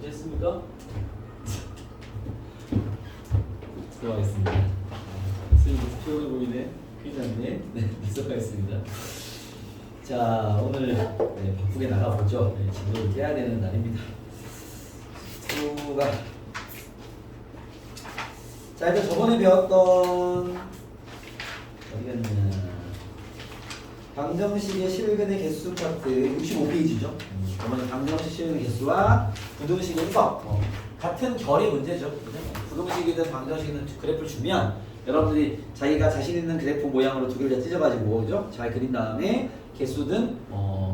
됐습니까? 들어가겠습니다. 선생님 피곤해 보이네. 큰일 났네. 네, 들어가겠습니다. 자, 오늘 바쁘게 나가보죠. 진도를 깨야 되는 날입니다. 수가 자, 일단 저번에 배웠던 어디갔냐 방정식의 실근의 개수 파트 65페이지죠. 저번에 방정식 실근의 개수와 부등식의 해석 같은 결의 문제죠. 부등식이든 방정식이든 그래프를 주면 여러분들이 자기가 자신 있는 그래프 모양으로 두 개를 다 찢어가지고 그죠? 잘 그린 다음에 개수든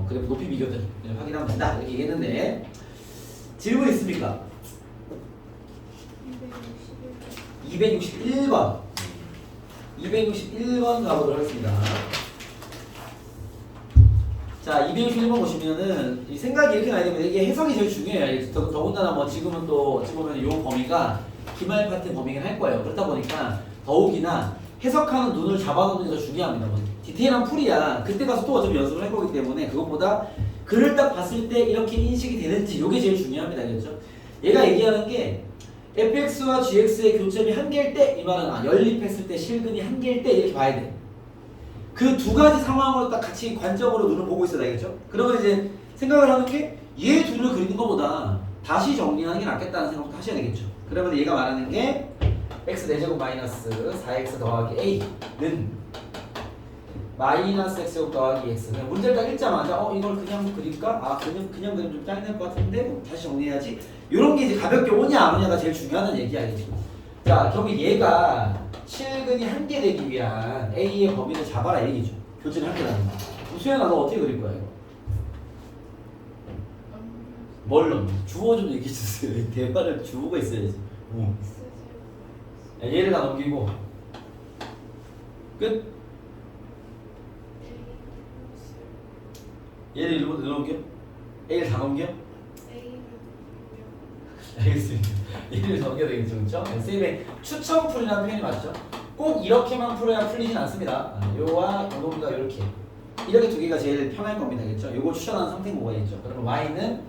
그래프 높이 비교든 확인하면 된다 이렇게 얘기했는데 질문 있습니까? 261번 261번 가보도록 하겠습니다. 자, 261번 보시면은 이 생각이 이렇게 나야 됩니다. 이게 해석이 제일 중요해요. 더군다나 뭐 지금은 또 어찌 보면 이 범위가 기말 파트 범위긴 할 거예요. 그렇다 보니까 더욱이나 해석하는 눈을 잡아놓는 게 더 중요합니다. 뭐 디테일한 풀이야. 그때 가서 또 어차피 연습을 할 거기 때문에 그것보다 글을 딱 봤을 때 이렇게 인식이 되는지 이게 제일 중요합니다. 알겠죠? 얘가 얘기하는 게 fx와 gx의 교점이 한 개일 때 이 말은 연립했을 때 실근이 한 개일 때 이렇게 봐야 돼. 그 두 가지 상황으로 딱 같이 관점으로 눈을 보고 있어야 되겠죠? 그러면 이제 생각을 하는 게 얘 둘을 그리는 것보다 다시 정리하는 게 낫겠다는 생각부터 하셔야 되겠죠? 그러면 얘가 말하는 게 x 4제곱 마이너스 4x 더하기 a는 마이너스 x제곱 더하기 x. 그냥 문제를 딱 읽자마자 이걸 그냥 그릴까? 그냥 그리면 좀 짜증날 것 같은데 다시 정리해야지. 이런 게 이제 가볍게 오냐 안 오냐가 제일 중요하다는 얘기야겠죠. 자, 결국 얘가 실근이 한 개 되기 위한 a의 범위를 잡아라 얘기죠. 교체를 한 개라는 거. 수연아 너 어떻게 그릴 거야 이거? 뭘 넣는? 주어 좀 얘기해 주세요. 대화를 주어가 있어야지. 얘를 다 넘기고 끝. 얘를 일부러 넘겨? A를 다 넘겨? 알겠습니다. 얘를 넘겨야 되겠죠, 그렇죠? 쌤의 추천 풀이라는 표현이 맞죠? 꼭 이렇게만 풀어야 풀리진 않습니다. 요와 요놈과 요렇게 두 개가 제일 편할 겁니다, 그렇죠? 요걸 추천하는 상태가 뭐가 있죠? 그러면 y는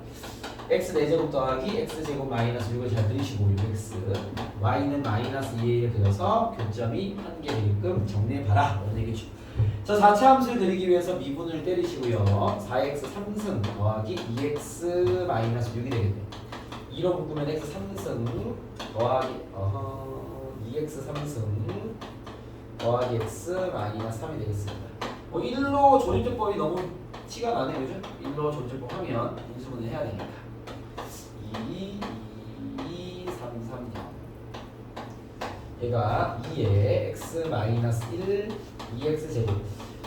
x 4제곱 더하기 x제곱 마이너스 6을 잘 그리시고 6x y는 마이너스 2를 그려서 교점이 한 개 되게끔 정리해봐라 이런 얘기죠. 자, 4차 함수를 그리기 위해서 미분을 때리시고요. 4x 3승 더하기 2x 마이너스 6이 되겠네. 2로 묶으면 x 3승 더하기 2x 3승 더하기 x 마이너스 3이 되겠습니다. 1로 조립제법이 너무 티가 나네요, 그죠? 1로 조립제법 하면 인수분해 해야 되니까 2, 2, 3, 3, 0 얘가 2에 x 마이너스 1, 2x 제곱.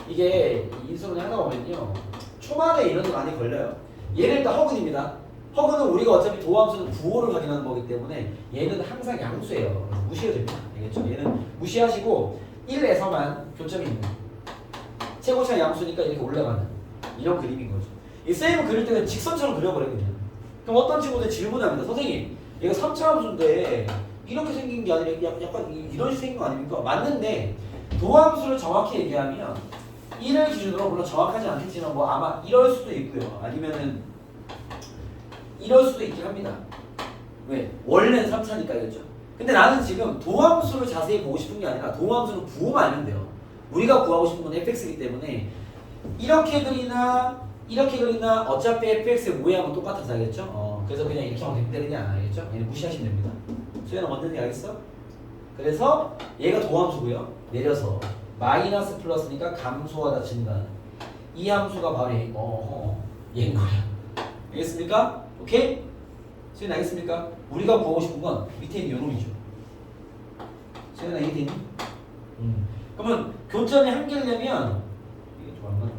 이게 인수분해 하다 보면요 초반에 이런 거 많이 걸려요. 얘는 일단 허근입니다. 허근은 우리가 어차피 도함수는 부호를 확인하는 거기 때문에 얘는 항상 양수예요. 무시해도 됩니다. 알겠죠? 얘는 무시하시고 1에서만 교점이 있는 최고차 양수니까 이렇게 올라가는 이런 그림인 거죠. 이 쌤은 그릴 때는 직선처럼 그려버려요 그냥. 그럼 어떤 친구들 질문합니다. 선생님 얘가 3차 함수인데 이렇게 생긴 게 아니라 약간 이런 식으로 생긴 거 아닙니까? 맞는데 도함수를 정확히 얘기하면 1을 기준으로 물론 정확하지 않겠지만 뭐 아마 이럴 수도 있고요. 아니면은 이럴 수도 있긴 합니다. 왜? 원래는 3차니까 그렇죠? 근데 나는 지금 도함수를 자세히 보고 싶은 게 아니라 도함수는 부호만 알면 돼요. 우리가 구하고 싶은 건 fx이기 때문에 이렇게 그리나 이렇게 그리나 어차피 fx의 모양은 똑같아서 알겠죠? 그래서 그냥 이렇게 하면 됩니다. 그냥 알겠죠? 얘는 무시하시면 됩니다. 수연아 뭔지 알겠어? 그래서 얘가 도함수고요. 내려서 마이너스 플러스니까 감소하다 증가하는 이 함수가 바로 얘인 거야. 알겠습니까? 오케이? 수연아 알겠습니까? 우리가 구하고 싶은 건 밑에 있는 요놈이죠. 수연아 이해되니? 그러면 교점이 한 개려면 이게 좀 안 맞네.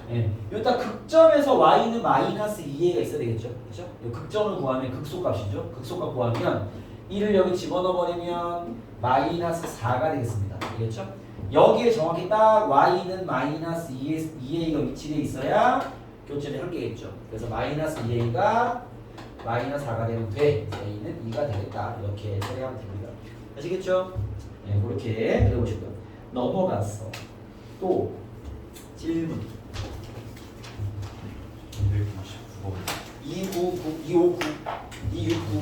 네. 여기다 극점에서 y는 마이너스 2a가 있어야 되겠죠? 그렇죠? 극점을 구하면 극소값이죠. 극소값 구하면 1을 여기 집어넣어 버리면 마이너스 4가 되겠습니다. 알겠죠? 여기에 정확히 딱 y는 마이너스 2a가 위치되어 있어야 교점이 한 개겠죠. 그래서 마이너스 2a가 마이너스 4가 되면 돼. a는 2가 되겠다. 이렇게 처리하면 됩니다. 아시겠죠? 네, 그렇게 그려보시고요. 넘어가서 또 질문 259번 259, 259, 269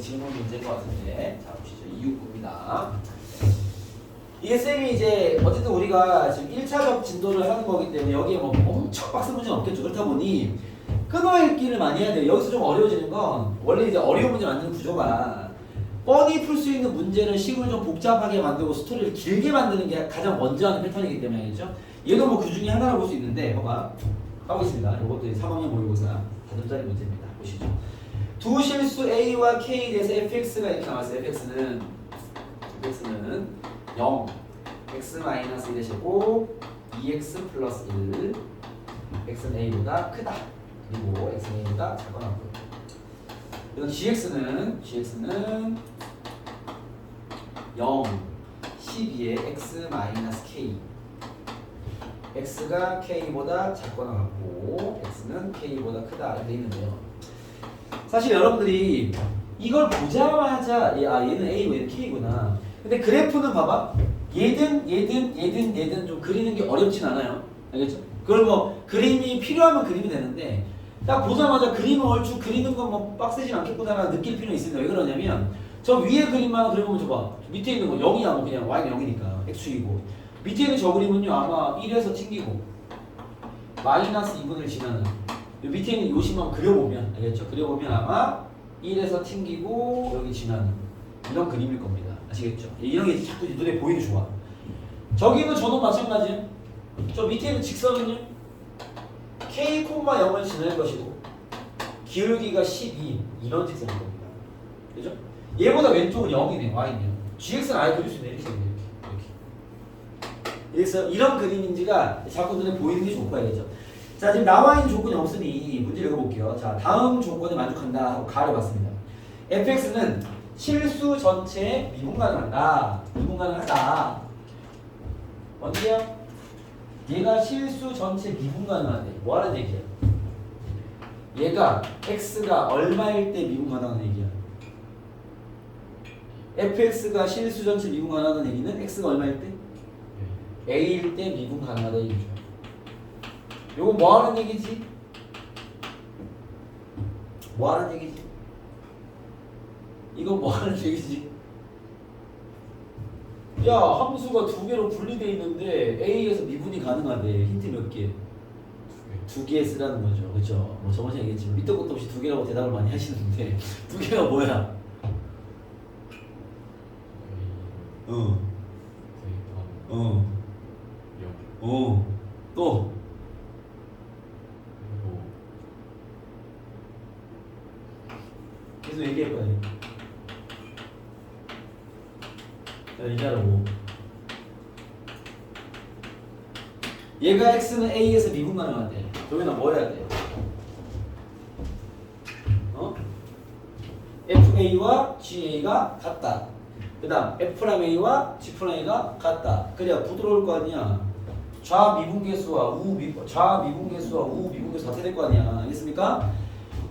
질문 문제인 것 같은데 자 보시죠. 269입니다. 이게 쌤이 이제 어쨌든 우리가 지금 1차적 진도를 하는 거기 때문에 여기에 뭐 엄청 빡센 문제는 없겠죠. 그렇다 보니 끊어읽기를 많이 해야 돼요. 여기서 좀 어려워지는 건 원래 이제 어려운 문제 만드는 구조가 뻔히 풀 수 있는 문제를 식을 좀 복잡하게 만들고 스토리를 길게 만드는 게 가장 먼저 하는 패턴이기 때문에 알겠죠? 얘도 뭐 그 중에 하나라고 볼 수 있는데 봐봐 가보겠습니다. 이것도 3학년 모의고사 4점짜리 문제입니다. 보시죠. 두 실수 A와 K에 대해서 fx가 이렇게 나왔어요. fx는 0 x-1의 제곱 2x 플러스 1 x는 a보다 크다. 그리고 x는 a보다 작거나 같고요. 그리고 gx는 0 12의 x-k x가 k보다 작거나 같고 x는 k보다 크다 이렇게 돼 있는데요. 사실 여러분들이 이걸 보자마자 얘는 a고 얘는 k구나. 근데 그래프는 봐봐. 얘든 좀 그리는 게 어렵진 않아요. 알겠죠? 그걸 뭐 그림이 필요하면 그리면 되는데 딱 보자마자 그림을 얼추 그리는 건 뭐 빡세진 않겠구나라는 느낄 필요는 있습니다. 왜 그러냐면 저 위에 그림만 그려보면 저봐. 밑에 있는 거 0이야 뭐 그냥 y는 0이니까 x축이고 밑에 있는 저 그림은요 아마 1에서 튕기고 마이너스 2분을 지나는 밑에 있는 요심만 그려보면 알겠죠? 그려보면 아마 1에서 튕기고 여기 지나는 이런 그림일 겁니다. 아시겠죠? 이런 게 자꾸 눈에 보이는 좋아. 저기는 저도 마찬가지예요. 저 밑에 있는 직선은요 k, 0을 지날 것이고 기울기가 12 이런 직선일 겁니다. 그죠? 얘보다 왼쪽은 0이네요. y는요. gx는 아예 그릴 수 있네. 이렇게 그래서 이런 그림인지가 자꾸 눈에 보이는 게 좋고 알겠죠? 자 지금 나와 있는 조건이 없으니 문제 읽어볼게요. 자 다음 조건에 만족한다 하고 가려봤습니다. fx는 실수 전체에 미분 가능한다. 미분 가능하다. 어디야? 얘가 실수 전체 미분 가능하대. 뭐 하는 얘기야? 얘가 x가 얼마일 때 미분 가능한 얘기야? fx가 실수 전체 미분 가능하다는 얘기는 x가 얼마일 때? a일 때 미분 가능하다 얘기죠. 요거 뭐 하는 얘기지? 뭐 하는 얘기지? 이거 뭐 하는 얘기지? 야 함수가 두 개로 분리되어 있는데 A에서 미분이 가능하대. 힌트 몇 개? 두 개 쓰라는 거죠. 그렇죠? 뭐 저번에 얘기했지만 밑도 끝도 없이 두 개라고 대답을 많이 하시는데 두 개가 뭐야? 또 계속 얘기할 거야. 얘기하라고. 얘가 x는 a에서 미분 가능한데 도현아 뭐 해야 돼? fa와 ga가 같다. 그 다음 f'a와 g'a가 같다. 그래야 부드러울 거 아니야. 좌미분계수와 우미분계수와 우미분계수 같아야 될 거 아니야. 알겠습니까?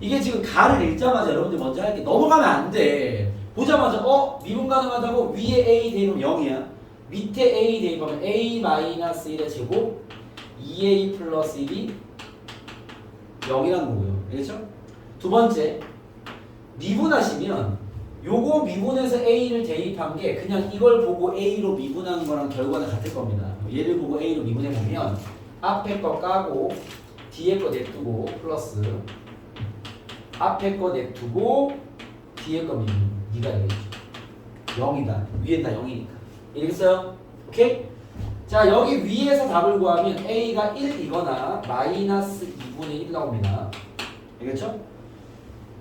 이게 지금 가를 읽자마자 여러분들 먼저 할게 넘어가면 안 돼. 보자마자 미분 가능하다고 위에 a 대입하면 0이야. 밑에 a 대입하면 a-1의 제곱 2a 플러스 1이 0이라는 거고요. 알겠죠? 두 번째 미분하시면 요거 미분해서 a를 대입한 게 그냥 이걸 보고 a로 미분하는 거랑 결과는 같을 겁니다. 얘를 보고 a로 미분해보면 앞에 거 까고 뒤에 거 냅두고 플러스 앞에 거 냅두고 뒤에 거 미분 네가 되겠죠. 0이다. 위엔 다 0이니까. 알겠어요? 오케이? 자 여기 위에서 답을 구하면 a가 1이거나 마이너스 2분의 1 나옵니다. 알겠죠?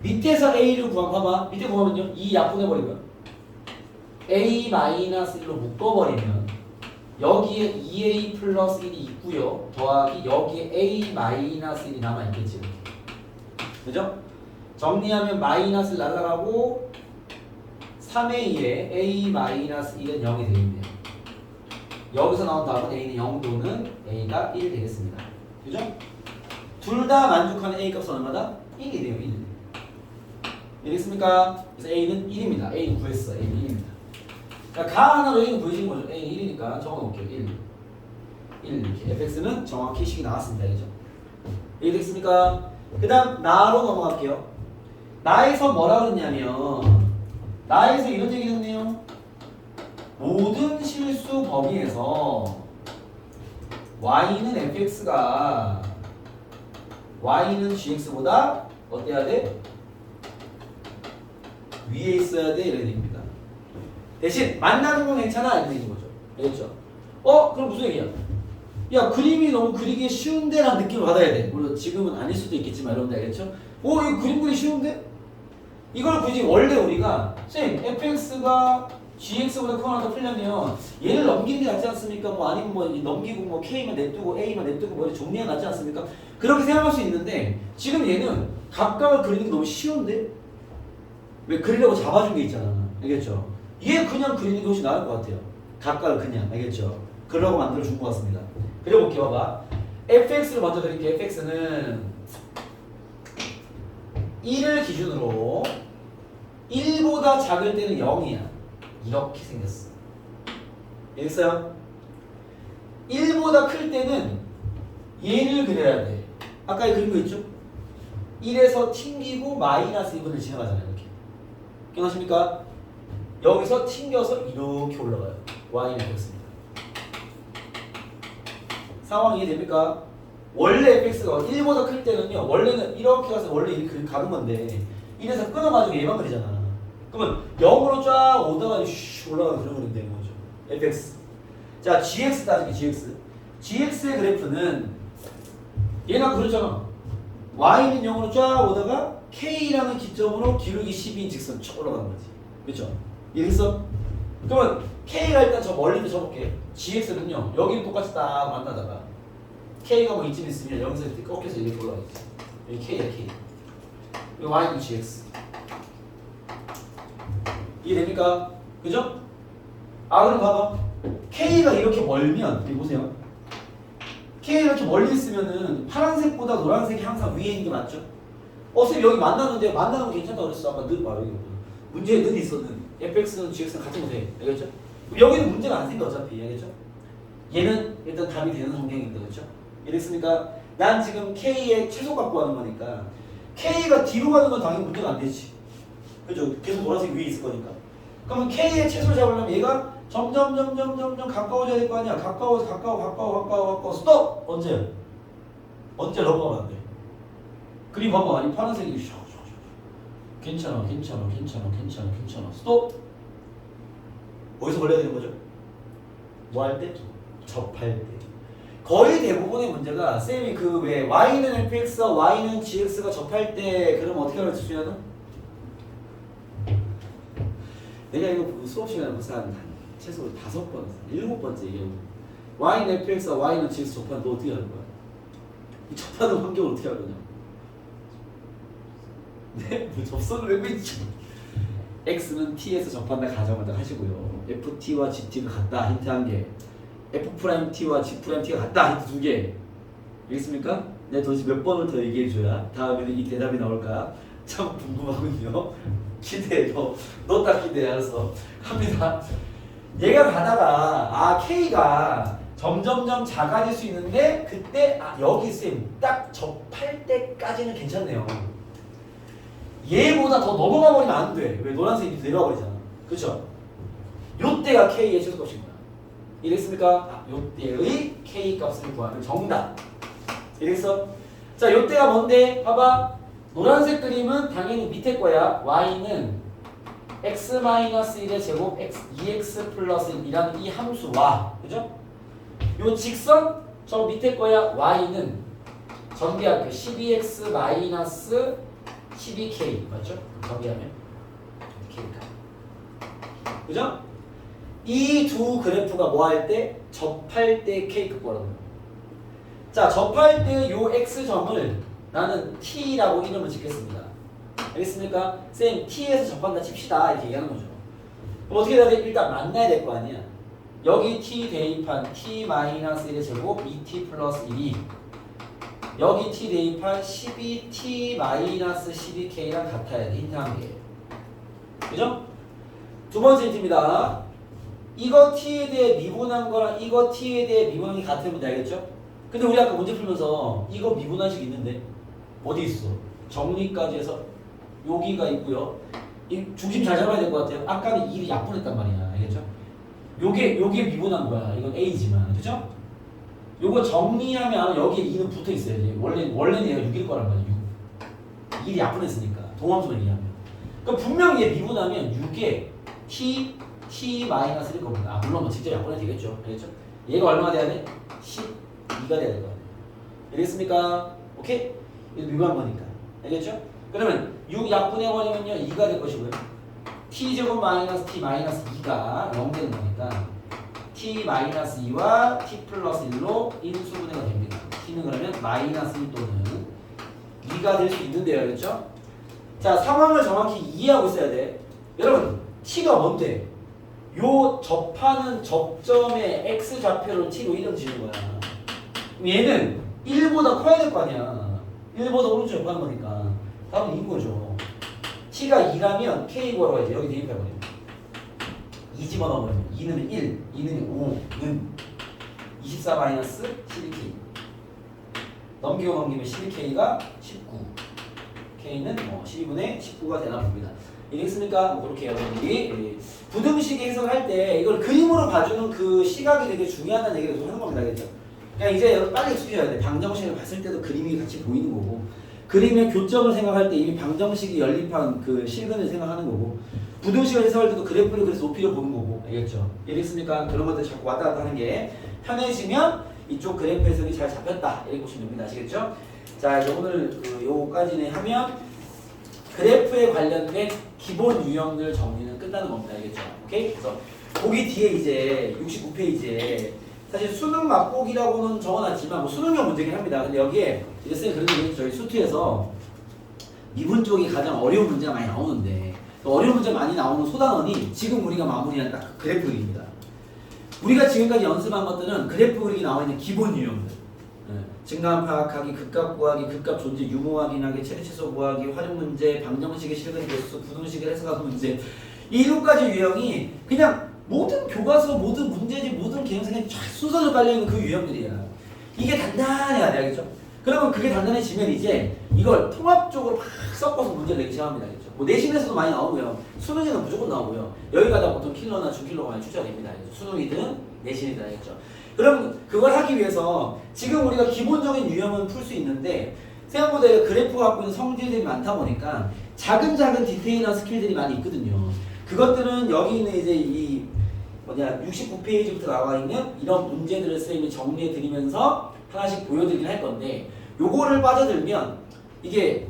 밑에서 a를 구하면 봐봐. 밑에 구하면요 2 약분해버리고요 a 마이너스 1로 묶어버리면 여기에 2a 플러스 1이 있고요 더하기 여기에 a 마이너스 1이 남아있겠지. 그죠? 정리하면 마이너스 날라가고 3a에 a 마이너스 1은 0이 되겠네요. 여기서 나온 답은 a는 0도는 a가 1 되겠습니다. 그죠? 둘 다 만족하는 a 값은 얼마다? 1이래요. 1. 알겠습니까? 그래서 a는 1입니다. a는 구했어. a는 1입니다. 그러니까 가 하나로 a는 구해진 거죠. a는 1이니까 적어놓을게요. 1 이렇게 fx는 정확히 식이 나왔습니다. 그죠? 이해됐습니까? 그 다음 나로 넘어갈게요. 나에서 뭐라 그랬냐면 나에서 이런 얘기 했네요. 모든 실수 범위에서 y는 fx가 y는 gx보다 어때야 돼? 위에 있어야 돼 이런 얘기입니다. 대신 만나는 건 괜찮아 이런 얘기인 거죠. 알겠죠? 그럼 무슨 얘기야? 야 그림이 너무 그리기 쉬운데 라는 느낌을 받아야 돼. 물론 지금은 아닐 수도 있겠지만 여러분들 알겠죠? 이거 그림 그리기 쉬운데? 이걸 굳이 원래 우리가 쌤 fx가 gx보다 크거나 더 풀려면 얘를 넘기는 게 낫지 않습니까? 뭐 아니면 뭐 넘기고 뭐 k만 냅두고 a만 냅두고 뭐 정리가 낫지 않습니까? 그렇게 생각할 수 있는데 지금 얘는 각각을 그리는 게 너무 쉬운데? 왜 그리려고 잡아준 게 있잖아. 알겠죠? 얘 그냥 그리는 게 훨씬 나을 것 같아요. 각각을 그냥. 알겠죠? 그러라고 만들어준 것 같습니다. 그려볼게요. 봐봐. fx를 먼저 그릴게요. fx는 1을 기준으로 1보다 작을 때는 0이야. 이렇게 생겼어. 알겠어요? 1보다 클 때는 얘를 그려야 돼. 아까 그린 거 있죠? 1에서 튕기고 마이너스 1분을 지나가잖아요. 이렇게. 기억나십니까? 여기서 튕겨서 이렇게 올라가요. y는 fx입니다. 상황 이해됩니까? 원래 fx가 1보다 클 때는요. 원래는 이렇게 가서 원래 이렇게 가는 건데 1에서 끊어가지고 얘만 그리잖아. 그러면 0으로 쫙 오다가 슉 올라가는 그런 그림 되는 거죠. fx. 자, gx 따지기 gx. gx의 그래프는 얘가 그렇잖아. y는 0으로 쫙 오다가 k라는 기점으로 기울기 12인 직선 쭉 올라가는 거지. 그렇죠? 이해했어? 그러면 k가 일단 저 멀리 쳐볼게. gx는요. 여기는 똑같이 딱 만나다가 k가 뭐 이쯤 있으면 여기서 이렇게 꺾여서 이렇게 올라가겠지. 여기 k야 k. 여기 y는 gx. 이해됩니까? 그죠? 그럼 봐봐. K가 이렇게 멀면, 여기 보세요. K가 이렇게 멀리 있으면은 파란색보다 노란색이 항상 위에 있는 게 맞죠? 쌤 여기 만나는데 만나는 거 괜찮다고 그랬어. 아까 는 여기 문제에 는 있어. 는 fx는 gx는 같은 거 돼. 알겠죠? 여기는 문제가 안 생겨 어차피. 알겠죠? 얘는 일단 답이 되는 성향인데 그렇죠? 이랬으니까 난 지금 K의 최소 갖고 가는 거니까 K가 뒤로 가는 건 당연히 문제가 안 되지. 그죠? 계속 노란색 위에 있을 거니까. 그러면 K의 최소를 잡으려면 얘가 점점 가까워져야 될 거 아니야. 가까워 스톱! 언제? 언제 넘어가면 안 돼. 그림 봐봐. 이 파란색이 괜찮아 스톱! 어디서 걸려야 되는 거죠? 뭐 할 때? 접할 때. 거의 대부분의 문제가 쌤이 그 왜 y는 fx와 y는 gx가 접할 때 그러면 어떻게 가르쳐 주냐면 내가 이거 수업 시간에 벌써 한 최소 5번, 7번째 얘기하고 y는 fx와 y는 gx 접하는 너 어떻게 하는 거야? 이 접하는 환경을 어떻게 하느냐? 네? 뭐 접선을 왜 있지? x는 t에서 접한다 가정한다 하시고요. ft와 gt가 같다 힌트 1개, f't와 g't가 같다 힌트 2개. 알겠습니까? 내가 도대체 몇 번을 더 얘기해줘야 다음에는 이 대답이 나올까? 참 궁금하군요. 기대해. 너 딱 기대해. 알았어. 합니다. 얘가 가다가 K가 점점점 작아질 수 있는데 그때 여기 쌤 딱 접할 때까지는 괜찮네요. 얘보다 더 넘어가 버리면 안 돼. 왜? 노란색이 내려와 버리잖아. 그렇죠? 요때가 K의 최소값입니다. 이랬습니까? 요때의 K 값을 구하는 정답. 이랬어? 자, 요때가 뭔데? 봐봐. 노란색 그림은 당연히 밑에 거야. y는 x-1의 제곱 2x 플러스 1이라는 이 함수와, 그죠? 요 직선 저 밑에 거야. y는 전개할게 12x 마이너스 12k 맞죠? 전개하면 k가, 그죠? 이 두 그래프가 뭐 할 때? 접할 때 k급 구하는 거야. 자, 접할 때 요 x점을 나는 t라고 이름을 짓겠습니다. 알겠습니까? 쌤 t에서 접한다 칩시다 이렇게 얘기하는 거죠. 그럼 어떻게 해야 돼? 일단 만나야 될 거 아니야. 여기 t 대입한 t-1의 제곱 2t 플러스 1이 여기 t 대입한 12t-12k랑 같아야 돼. 힌트 한 개. 그죠? 두 번째 힌트입니다. 이거 t에 대해 미분한 거랑 이거 t에 대해 미분한 게 같으면 알겠죠? 근데 우리 아까 문제 풀면서 이거 미분한식 있는데 어디 있어? 정리까지 해서 여기가 있고요. 이 중심 잘 잡아야 될 것 같아요. 아까는 2를 약분했단 말이야. 알겠죠? 요게 미분한 거야. 이건 A지만. 그죠? 요거 정리하면 여기에 2는 붙어 있어야지. 원래는 얘가 6일 거란 말이야. 6. 1이 약분했으니까. 동함수를 이해하면. 그럼 분명히 얘 미분하면 6에 t-1일 겁니다. 아, 물론 뭐 직접 약분해도 되겠죠. 알겠죠? 얘가 얼마가 돼야 돼? 12가 돼야 될 거야. 알겠습니까? 오케이? 이거 미분한 거니까. 알겠죠? 그러면 6 약분해버리면요 2가 될 것이고요. t제곱 마이너스 t 마이너스 2가 0 되는 거니까 t 마이너스 2와 t 플러스 1로 인수분해가 됩니다. t는 그러면 마이너스 1 또는 2가 될 수 있는데요. 알겠죠? 자, 상황을 정확히 이해하고 있어야 돼. 여러분 t가 뭔데? 요 접하는 접점의 x좌표를 t로 이름 지는 거야. 그럼 얘는 1보다 커야 될 거 아니야. 1보다 오른쪽 접하는 거니까 답은 2인 거죠. t가 2라면 k 구하라고 해야지. 여기 대입해버리면 2 집어넣으면 2는 1, 2는 5는 24 마이너스 12k 넘기면 12k가 19 k는 12분의 19가 되나 봅니다. 이해했습니까? 뭐 그렇게 여러분들이 부등식 해석을 할 때 이걸 그림으로 봐주는 그 시각이 되게 중요하다는 얘기를 좀 하는 겁니다. 알겠죠? 그러니까 이제 여러분 빨리 익숙해져야 돼. 방정식을 봤을 때도 그림이 같이 보이는 거고 그림의 교점을 생각할 때 이미 방정식이 연립한 그 실근을 생각하는 거고 부등식을 해석할 때도 그래프를 그래서 높이를 보는 거고 알겠죠? 이해했습니까? 그런 것들 자꾸 왔다 갔다 하는 게 편해지면 이쪽 그래프 해석이 잘 잡혔다 이렇게 보시면 됩니다. 아시겠죠? 자 이제 오늘 요까지는 하면 그래프에 관련된 기본 유형들 정리는 끝나는 겁니다. 알겠죠? 오케이? 그래서 보기 뒤에 이제 69페이지에 사실 수능 맛보기라고는 적어놨지만 뭐 수능형 문제긴 합니다. 근데 여기에 이제 쌤이 그런 얘기 저희 수투에서 미분 쪽이 가장 어려운 문제가 많이 나오는데 어려운 문제 많이 나오는 소단원이 지금 우리가 마무리한 딱 그 그래프 그립니다. 우리가 지금까지 연습한 것들은 그래프 그리기 나와 있는 기본 유형들. 증가함 파악하기, 극값 구하기, 극값 존재 유무 확인하기, 최대 최소 구하기, 활용 문제, 방정식의 실근 개수, 부등식을 해석하는 문제 이 7가지 유형이 그냥 모든 교과서, 모든 문제집, 모든 개념생에 쫙 순서로 깔려있는 그 유형들이야. 이게 단단해야 돼, 알겠죠? 그러면 그게 단단해지면 이제 이걸 통합적으로 막 섞어서 문제를 내기 시작합니다, 알겠죠? 뭐 내신에서도 많이 나오고요. 수능에는 무조건 나오고요. 여기가다 보통 킬러나 준킬러가 많이 출제됩니다. 수능이든 내신이든 알겠죠? 그럼 그걸 하기 위해서 지금 우리가 기본적인 유형은 풀 수 있는데 생각보다 그래프가 갖고 있는 성질들이 많다 보니까 작은 디테일한 스킬들이 많이 있거든요. 그것들은 여기 있는 이제 이 69페이지부터 나와 있는 이런 문제들을 쌤이 정리해 드리면서 하나씩 보여드리긴 할 건데 요거를 빠져들면 이게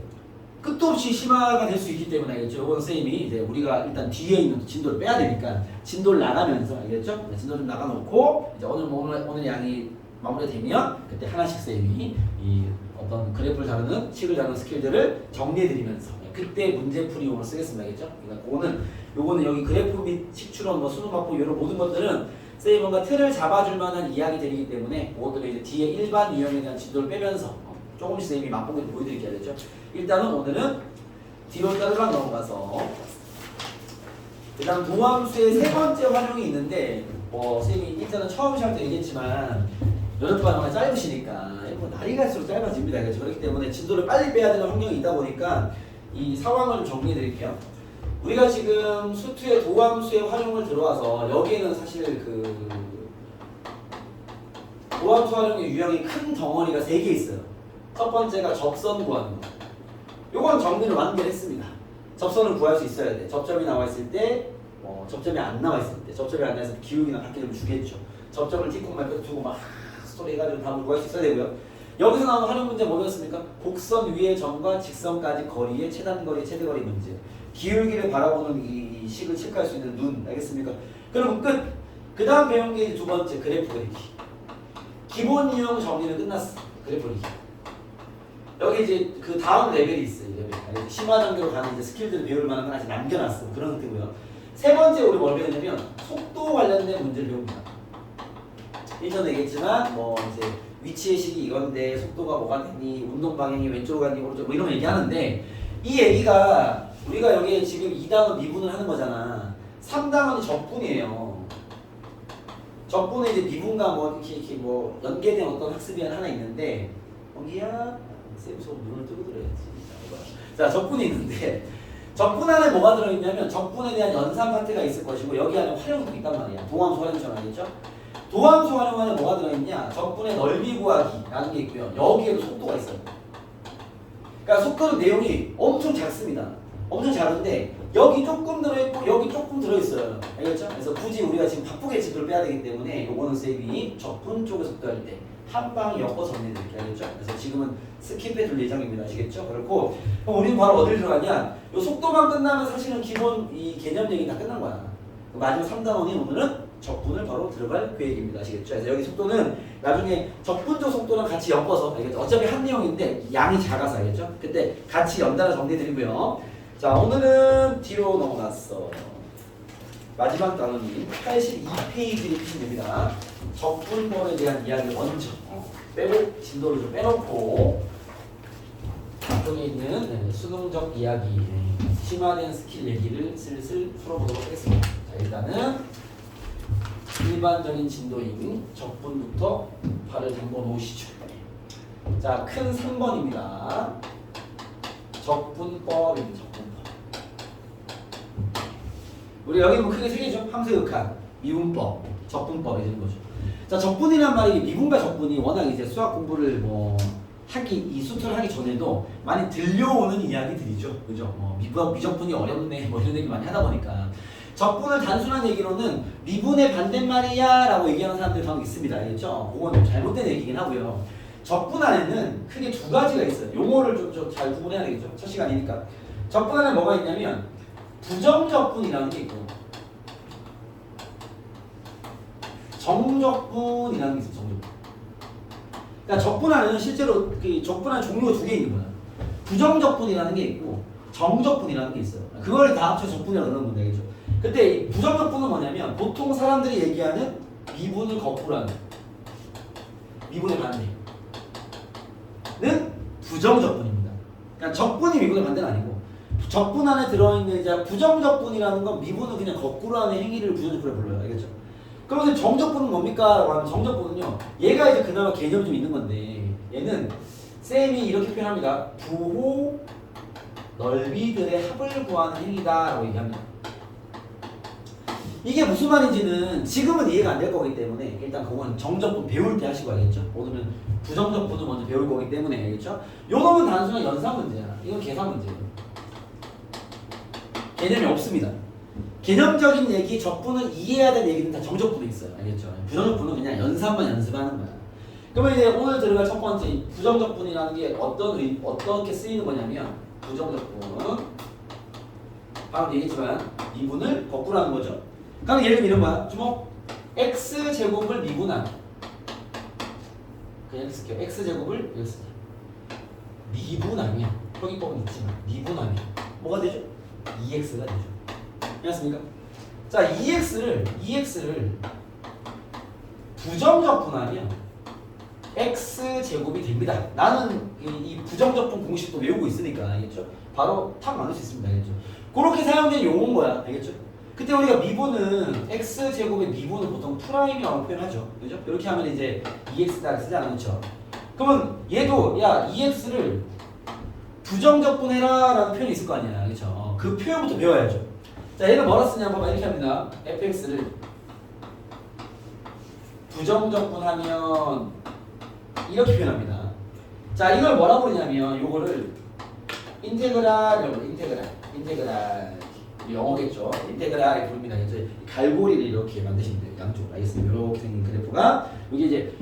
끝도 없이 심화가 될 수 있기 때문에 알겠죠? 요건 쌤이 이제 우리가 일단 뒤에 있는 진도를 빼야 되니까 진도를 나가면서 알겠죠? 진도를 나가놓고 이제 오늘 양이 마무리되면 그때 하나씩 쌤이 이 어떤 그래프를 다루는 식을 다루는 스킬들을 정리해드리면서 그때 문제풀이용으로 쓰겠습니다. 알겠죠? 그러니까 요거는 여기 그래프 및 식추론, 뭐 수능 맞고 이런 모든 것들은 쌤이 뭔가 틀을 잡아줄 만한 이야기들이기 때문에 그것들을 이제 뒤에 일반 유형에 대한 진도를 빼면서 조금씩 쌤이 맛보기를 보여드릴게요. 알겠죠? 일단은 오늘은 뒤로 따르락 넘어가서 일단 도함수의 세 번째 활용이 있는데 뭐 쌤이 일단은 처음 시작 때 얘기했지만 여름방학이 짧으시니까 뭐 날이 갈수록 짧아집니다. 그렇기 때문에 진도를 빨리 빼야 되는 환경이 있다 보니까 이 상황을 좀 정리해 드릴게요. 우리가 지금 수투의 도함수의 활용을 들어와서 여기에는 사실 그 도함수 활용의 유형이 큰 덩어리가 3개 있어요. 첫 번째가 접선 구하는 거. 요건 정리를 완결했습니다. 접선을 구할 수 있어야 돼. 접점이 나와 있을 때, 접점이 안 나와 있을 때, 접점이 안 나와 있을 때 기울기나 바퀴를 주겠죠. 접점을 틱콩 말고 두고 막 스토리 해가지고 답을 구할 수 있어야 되고요. 여기서 나오는 활용 문제 뭐였습니까? 곡선 위의 점과 직선까지 거리의 최단거리, 최대거리 문제. 기울기를 바라보는 이 식을 체크할 수 있는 눈. 알겠습니까? 그럼 끝. 그 다음 배운 게 두 번째 그래프 그리기. 기본 유형 정리는 끝났어. 그래프 그리기. 여기 이제 그 다음 레벨이 있어요. 레벨. 심화 단계로 가는 이제 스킬들 배울 만한 건 아직 남겨놨어. 그런 상태고요. 세 번째 우리 뭘 배우냐면 속도 관련된 문제를 배웁니다. 일전에 얘기했지만 뭐 이제 위치의 식이 이건데 속도가 뭐가 되니 운동 방향이 왼쪽으로 가니 오른쪽 뭐 이런 거 얘기하는데 이 얘기가 우리가 여기에 지금 2단원 미분을 하는 거잖아. 3단원이 적분이에요. 적분은 이제 미분과 뭐 이렇게 뭐 연계된 어떤 학습이 하나 있는데 여기야 쌤 수업 눈을 뜨고 들어야지. 자 적분이 있는데 적분 안에 뭐가 들어있냐면 적분에 대한 연산 파트가 있을 것이고 여기 안에 활용도 있단 말이야. 도함수 활용처럼 알겠죠? 도함수 활용 안에 뭐가 들어있냐? 적분의 넓이 구하기라는 게 있고요. 여기에도 속도가 있어요. 그러니까 속도는 내용이 엄청 작습니다. 엄청 작은데 여기 조금 들어있고 여기 조금 들어있어요. 알겠죠? 그래서 굳이 우리가 지금 바쁘게 지표를 빼야 되기 때문에 요거는 쌤이 적분 쪽에 속도할 때 한 방 엮어 정리해드릴게요. 알겠죠? 그래서 지금은 스킵해 둘 예정입니다. 아시겠죠? 그렇고 그럼 우리는 바로 어디를 들어가냐? 요 속도만 끝나면 사실은 기본 이 개념 얘기 다 끝난 거야. 마지막 3단원이 오늘은 적분을 바로 들어갈 계획입니다. 아시겠죠? 그래서 여기 속도는 나중에 적분적 속도랑 같이 엮어서 알겠죠? 어차피 한 내용인데 양이 작아서 알겠죠? 그때 같이 연달아 정리해드리고요. 자, 오늘은 뒤로 넘어갔어. 마지막 단원인 82페이지를 피시면 됩니다. 적분법에 대한 이야기 먼저 빼고 진도를 좀 빼놓고 앞쪽에 있는 수능적 이야기 심화된 스킬 얘기를 슬슬 풀어보도록 하겠습니다. 자, 일단은 일반적인 진도인 적분부터 발을 담궈 놓으시죠. 자, 큰 3번입니다. 적분법입니다. 적분법. 우리 여기 뭐 크게 세 개죠. 함수극한, 미분법, 적분법이 되는 거죠. 자, 적분이란 말이 미분과 적분이 워낙 이제 수학 공부를 뭐 이 수트를 하기 전에도 많이 들려오는 이야기들이죠. 그죠? 미적분이 어렵네 뭐 이런 얘기 많이 하다 보니까 적분을 단순한 얘기로는 미분의 반대말이야 라고 얘기하는 사람들이 간혹 있습니다. 알겠죠? 그건 잘못된 얘기긴 하고요. 적분 안에는 크게 두 가지가 있어요. 용어를 좀 잘 구분해야 되겠죠. 첫 시간이니까. 적분 안에 뭐가 있냐면 부정적분이라는 게 있고 정적분이라는 게 있어요. 정적분. 그러니까 적분 안에는 실제로 그 적분 안에 종류가 두 개 있는 거야. 부정적분이라는 게 있고 정적분이라는 게 있어요. 그걸 다 합쳐 적분이라고 그러는 건데, 그죠? 그때 이 부정적분은 뭐냐면 보통 사람들이 얘기하는 미분을 거꾸로 하는 미분의 반대는 부정적분입니다. 그러니까 적분이 미분의 반대는 아니고 적분 안에 들어있는 이제 부정적분이라는 건 미분을 그냥 거꾸로 하는 행위를 부정적분이라고 불러요. 알겠죠? 그러면 정적분은 뭡니까? 라고 하면 정적분은요, 얘가 이제 그나마 개념이 좀 있는 건데 얘는 쌤이 이렇게 표현합니다. 부호 넓이들의 합을 구하는 행위다 라고 얘기합니다. 이게 무슨 말인지는 지금은 이해가 안 될 거기 때문에 일단 그건 정적분 배울 때 하시고 알겠죠? 오늘은 부정적분을 먼저 배울 거기 때문에 알겠죠? 요놈은 단순한 연산 문제야. 이건 계산 문제예요. 개념이 없습니다. 개념적인 얘기, 적분을 이해해야 될 얘기는 다 정적분에 있어요. 알겠죠? 부정적분은 그냥 연산만 연습하는 거야. 그러면 이제 오늘 들어갈 첫 번째 부정적분이라는 게 어떻게 쓰이는 거냐면 부정적분은 방금 얘기했지만 미분을 거꾸로 하는 거죠. 그럼 예를 들면 이런 거야. 주목. x제곱을 미분한. 그냥 쓸게요. x제곱을 여기 쓰자. 미분하면 표기법은 있지만 미분하면 뭐가 되죠? 2x가 되죠. 이해했습니까? 자, 2x를 부정적분하면 x제곱이 됩니다. 나는 이 부정적분 공식도 외우고 있으니까 알겠죠? 바로 탁 만들 수 있습니다. 알겠죠? 그렇게 사용된 용어인 거야. 알겠죠? 그때 우리가 미분은 x제곱의 미분은 보통 프라임이라고 표현하죠. 그죠? 이렇게 하면 이제 2x다 쓰지 않죠? 그러면 얘도 야 2x를 부정적분해라 라는 표현이 있을 거 아니야. 그렇죠? 그 표현부터 배워야죠. 자, 얘는 뭐라 쓰냐 봐봐. 이렇게 합니다. fx를 부정적분하면 이렇게 표현합니다. 자, 이걸 뭐라 부르냐면 요거를 인테그랄이라고 인테그랄 영어겠죠. 인테그랄 이렇게 부릅니다. 이제 갈고리를 이렇게 만드시면 돼요. 양쪽으로. 알겠습니다. 이렇게 생긴 그래프가 여기 이제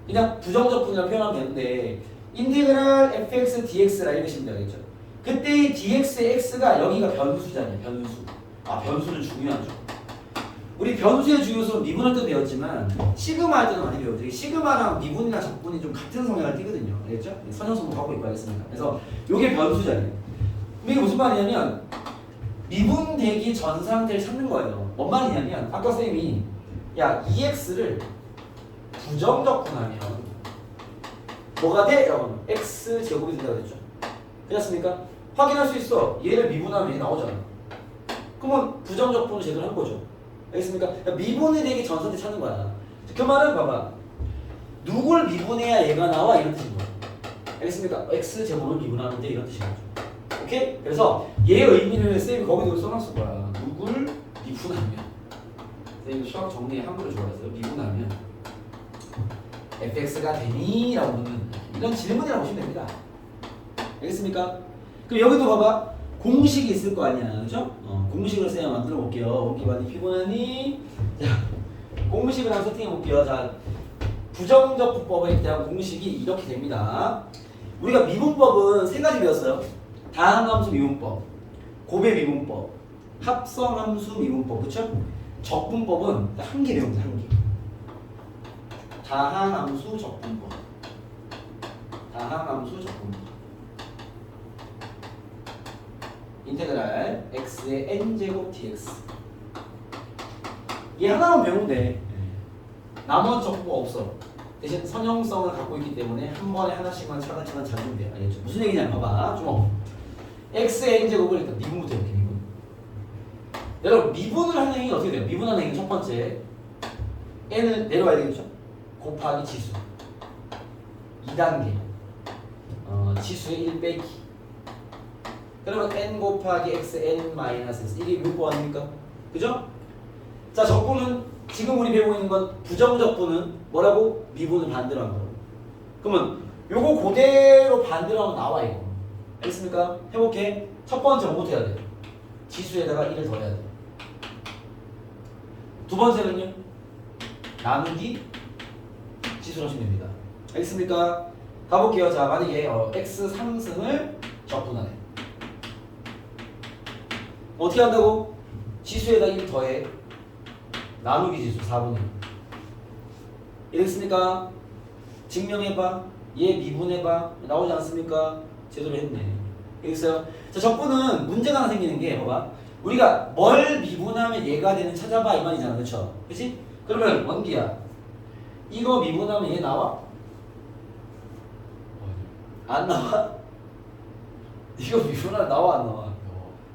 그냥 부정적분이라고 표현하면 되는데 인테그랄 fx dx라 읽으시면 되겠죠. 그때 이 dx의 x가 여기가 변수잖아요. 변수. 변수는 중요하죠. 우리 변수의 중요성은 미분할 때도 배웠지만 시그마 할 때도 많이 배웠죠. 시그마랑 미분이나 적분이 좀 같은 성향을 띠거든요. 알겠죠? 선형성도 갖고 있고 하겠습니다. 그래서 이게 변수잖아요. 이게 무슨 말이냐면 미분되기 전 상태를 찾는 거예요. 뭔 말이냐면 아까 쌤이 야 2x를 부정적분하면 뭐가 돼? x제곱이 된다고 했죠. 그렇습니까? 확인할 수 있어. 얘를 미분하면 얘 나오잖아. 그러면 부정적분을 제대로 한 거죠. 알겠습니까? 그러니까 미분이 되기 전 상태 찾는 거야. 그 말은 봐봐. 누굴 미분해야 얘가 나와? 이런 뜻인 거야. 알겠습니까? x제곱을 미분하는데 이런 뜻인 거죠. 오케이? 그래서 얘의 의미를 쌤이 거기도 써놨을 거야. 누굴 미분하면. 쌤이 수학 정리에 한글을 좋아해서 미분하면 fx가 되니? 라고 묻는 이런 질문이라고 보시면 됩니다. 알겠습니까? 그럼 여기도 봐봐. 공식이 있을 거 아니야. 그죠? 공식을 쌤이 만들어 볼게요. 오케이, 많이 피곤하니? 자, 공식을 한번 세팅해 볼게요. 자, 부정적 부법에 대한 공식이 이렇게 됩니다. 우리가 미분법은 세 가지 배웠어요. 다항함수 미분법, 곱의 미분법, 합성함수 미분법, 그렇죠? 적분법은 한 개 배웁니다. 한 개. 다항함수 적분법, 다항함수 적분법. 인테그랄 x의 n제곱 dx. 얘 하나만 배우면 돼. 나머지 적분법 없어. 대신 선형성을 갖고 있기 때문에 한 번에 하나씩만 차근차근 잡으면 돼요. 알겠죠? 무슨 얘기냐 봐봐. 주목. x의 n제곱을 일단 미분부터 이렇게 미분. 여러분 미분을 하는 행위는 어떻게 돼요? 미분하는 행위 첫 번째 n을 내려와야 되겠죠? 곱하기 지수 2단계 지수의 1 빼기. 그러면 n 곱하기 x n 마이너스 s 이게 미분법 아닙니까? 그죠? 자, 적분은 지금 우리 배우고 있는 건 부정적분은 뭐라고? 미분을 반대로 한 거라고. 그러면 요거 그대로 반대로 하면 나와 이거. 알겠습니까? 해볼게. 첫 번째 뭐부터 해야 돼? 지수에다가 1을 더해야 돼. 두 번째는요? 나누기 지수로 하시면 됩니다. 알겠습니까? 가볼게요. 자, 만약에 x 상승을 적분하네. 어떻게 한다고? 지수에다 1 더해. 나누기 지수 4분의 1. 이랬습니까? 증명해봐. 얘 미분해봐. 나오지 않습니까? 제대로 했네. 알겠어요? 자, 적분은 문제가 하나 생기는 게 봐봐. 우리가 뭘 미분하면 얘가 되는 찾아봐 이 말이잖아. 그쵸? 그치? 그러면 원기야. 이거 미분하면 얘 나와? 안 나와? 이거 미분하면 나와 안 나와?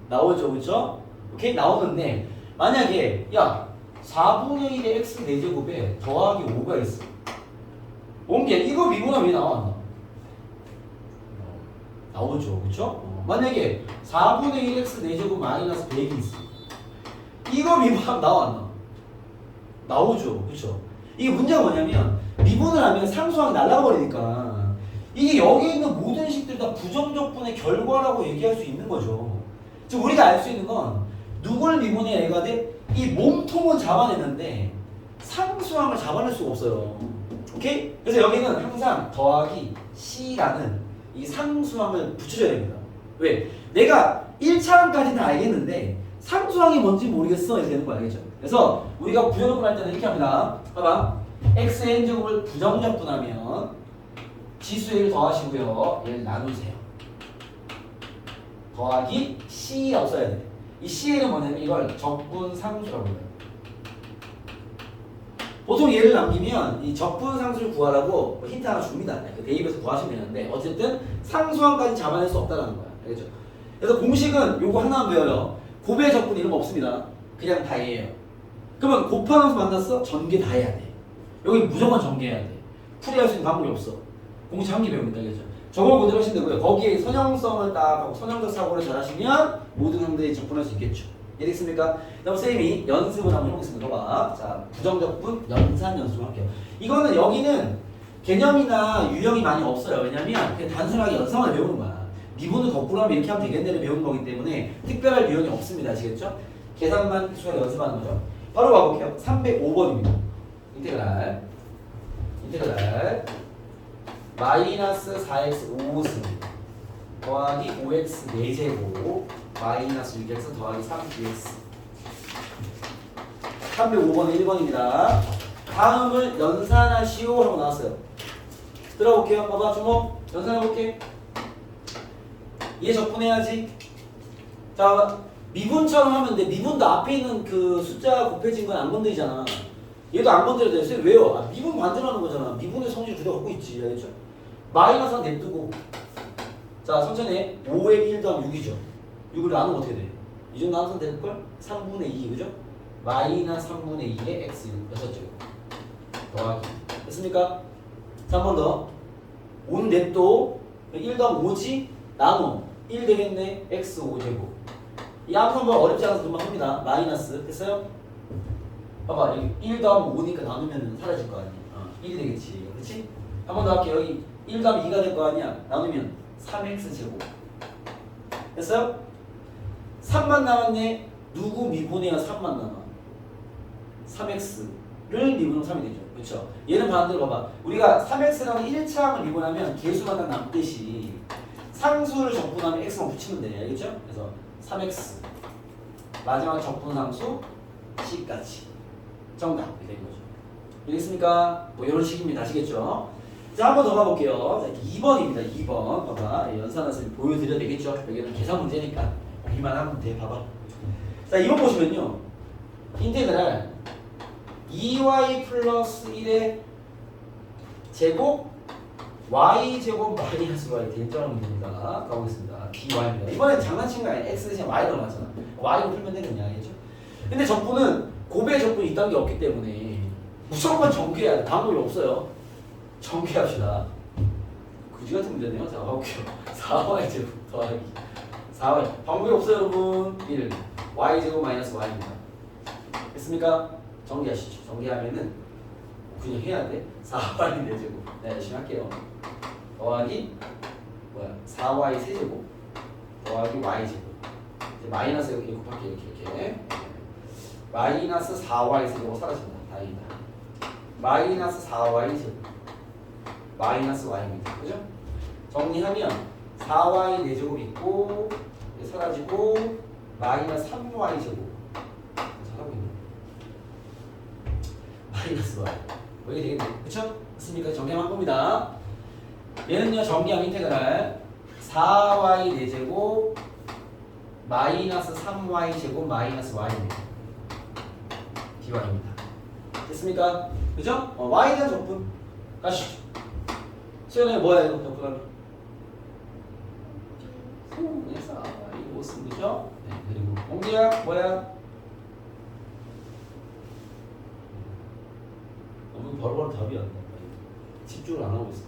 나오죠. 그쵸? 오케이? 나오는데 만약에 야 4분의 1의 x 4제곱에 더하기 5가 있어. 원기야 이거 미분하면 왜 나와 안 나와? 나오죠. 그쵸? 만약에 4분의 1 x 4제곱 마이너스 100이 있어. 이거 미분하면 나와 안 나와? 나오죠. 그쵸? 이게 문제가 뭐냐면 미분을 하면 상수항이 날아가 버리니까 이게 여기 있는 모든 식들이 다 부정적분의 결과라고 얘기할 수 있는 거죠. 즉 우리가 알 수 있는 건 누굴 미분해 얘가 돼? 이 몸통은 잡아내는데 상수항을 잡아낼 수가 없어요. 오케이? 그래서 여기는 항상 더하기 C라는 이 상수항을 붙여줘야 됩니다. 왜? 내가 1차항까지는 알겠는데 상수항이 뭔지 모르겠어 이렇게 되는 거 알겠죠? 그래서 우리가 부정적분할 때는 이렇게 합니다. 봐봐. x의 n제곱을 부정적분하면 지수의 1 더하시고요. 얘를 나누세요. 더하기 C라고 써야 돼. 이 C는 뭐냐면 이걸 적분상수라고 해요. 보통 얘를 남기면 이 적분상수를 구하라고 힌트 하나 줍니다. 대입해서 구하시면 되는데 어쨌든 상수항까지 잡아낼 수 없다는 거야. 알겠죠? 그래서 공식은 요거 하나만 배워요. 곱의 적분 이런 거 없습니다. 그냥 다 얘예요. 그러면 곱하면서 만났어? 전개 다 해야 돼. 여기 무조건 전개해야 돼. 풀이할 수 있는 방법이 없어. 공식 한 개 배웁니다. 알겠죠? 저걸 그대로 하시면 되고요. 거기에 선형성을 딱 하고 선형적 사고를 잘 하시면 모든 형들이 적분할 수 있겠죠. 이해됐습니까? 그럼 쌤이 연습을 한번 해보겠습니다. 봐봐. 자, 부정적분 연산 연습을 할게요. 이거는 여기는 개념이나 유형이 많이 없어요. 왜냐면 그냥 단순하게 연산을 배우는 거야. 미분을 거꾸로 하면 이렇게 하면 되겠네를 배우는 거기 때문에 특별할 유형이 없습니다. 아시겠죠? 계산만 수학 연습하는 거죠. 바로 가볼게요. 305번입니다. 인테그랄 마이너스 4x 5승 더하기 5x 4제곱 마이너스 6x 더하기 3dx 305번은 1번입니다. 다음을 연산하시오 하고 나왔어요. 들어볼게요. 봐봐 주목. 연산해볼게. 얘 적분해야지. 자, 미분처럼 하면 돼. 미분도 앞에 있는 그 숫자 곱해진 건 안 건드리잖아. 얘도 안 건드려도 돼. 왜요? 미분 반대로 하는 거잖아. 미분의 성질 그대로 갖고 있지. 알겠죠? 마이너스 냅두고. 자, 천천히 해. 5의 1 더하면 6이죠. 6을 나누면 어떻게 돼? 이 정도 나눠서 될걸? 3분의 2, 그죠? 마이너스 3분의 2의 x 6제곱 더하기. 됐습니까? 자, 한 번 더. 5는 냅둬. 1 더하면 5지? 나눠. 1 되겠네. x 5제곱. 이 앞으로 뭐 어렵지 않아서 금방 합니다. 마이너스 됐어요? 봐봐 여기 1 더하면 5니까 나누면 사라질 거 아니야. 1이 되겠지. 그렇지? 한 번 더 할게. 여기 1 더하면 2가 될 거 아니야. 나누면 3x 제곱. 됐어요? 3만 남았네. 누구 미분해야 3만 남아? 3x를 미분하면 3이 되죠. 그렇죠? 얘는 반대로 봐봐. 우리가 3x라는 1차항을 미분하면 개수가 다 남듯이 상수를 적분하면 x만 붙이면 돼. 알겠죠? 그래서 3x 마지막 적분함수 c까지 정답 이렇게 된 거죠. 알겠습니까? 뭐 이런 식입니다. 아시겠죠? 자, 한 번 더 가볼게요. 자, 2번입니다. 2번. 봐봐. 연산해서 보여드려야 되겠죠? 여기는 계산 문제니까 보기만 하면 돼. 봐봐. 자, 2번 보시면요. 인테그랄 2y 플러스 1의 제곱 y 제곱 마이너스 y 대입자는 문제입니다. 가보겠습니다. by입니다. 이번엔 장난친 거 아니야. x 대신 y 넣어놨잖아. y로 풀면 되는 알겠죠? 근데 적분은 곱의 적분이 있다는 게 없기 때문에 무조건 전개해야 돼. 방법이 없어요. 전개합시다. 그지 같은 문제네요. 자, 가볼게요. 4y 제곱 더하기 4y 방법이 없어요, 여러분. 1 y 제곱 마이너스 y입니다. 됐습니까? 전개하시죠. 전개하면은 그냥 해야 돼. 4y 4제곱. 네, 열심히 할게요. 더하기 뭐야? 4y 세제곱 더하기 y 제곱. 이제 마이너스 이렇게 곱할게요. 이렇게. 마이너스 4y 세제곱 사라집니다. 다행이다. 마이너스 4y 제곱 마이너스 y입니다. 그죠? 정리하면 4y 4제곱 있고 사라지고 마이너스 3y 제곱 잘하고 있네. 마이너스 y 뭐 이게 되겠네. 그쵸? 맞습니까? 정리한 겁니다. 얘는요 정리함 인테그랄 4y 4제곱 마이너스 3y 제곱 마이너스 y입니다. dy입니다. 됐습니까? 그죠? y에 대한 적분 가시죠. 수연이 뭐야 이거 적분하면? 소에서 이거 못 쓴 거죠? 네, 그리고 공기야 뭐야? 너무 바로바로 답이 안 나. 집중을 안 하고 있어.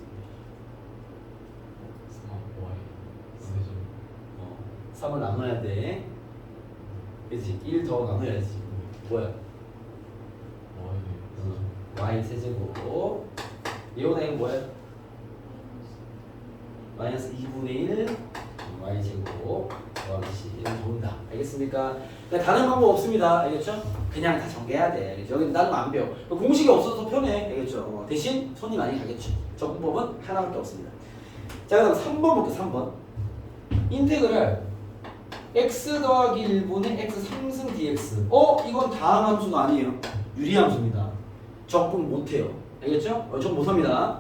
3을 나눠야 돼. 그치? 1 더 나눠야지. 뭐야? y 세제곱. 이거는 이거 뭐야? 마이너스 2분의 1 y 제곱 더하기 c 이렇게 본다. 알겠습니까? 그러니까 다른 방법 없습니다. 알겠죠? 그냥 다 전개해야 돼. 알겠죠? 여기는 다른 거 안 배워. 공식이 없어서 더 편해. 알겠죠? 대신 손이 많이 가겠죠. 적분법은 하나밖에 없습니다. 자, 그다음 3번 볼게요. 3번. 인테그랄 x 더하기 1분의 x 3승 dx. 이건 다음 함수는 아니에요. 유리함수입니다. 적분 못해요. 알겠죠? 적분 못합니다.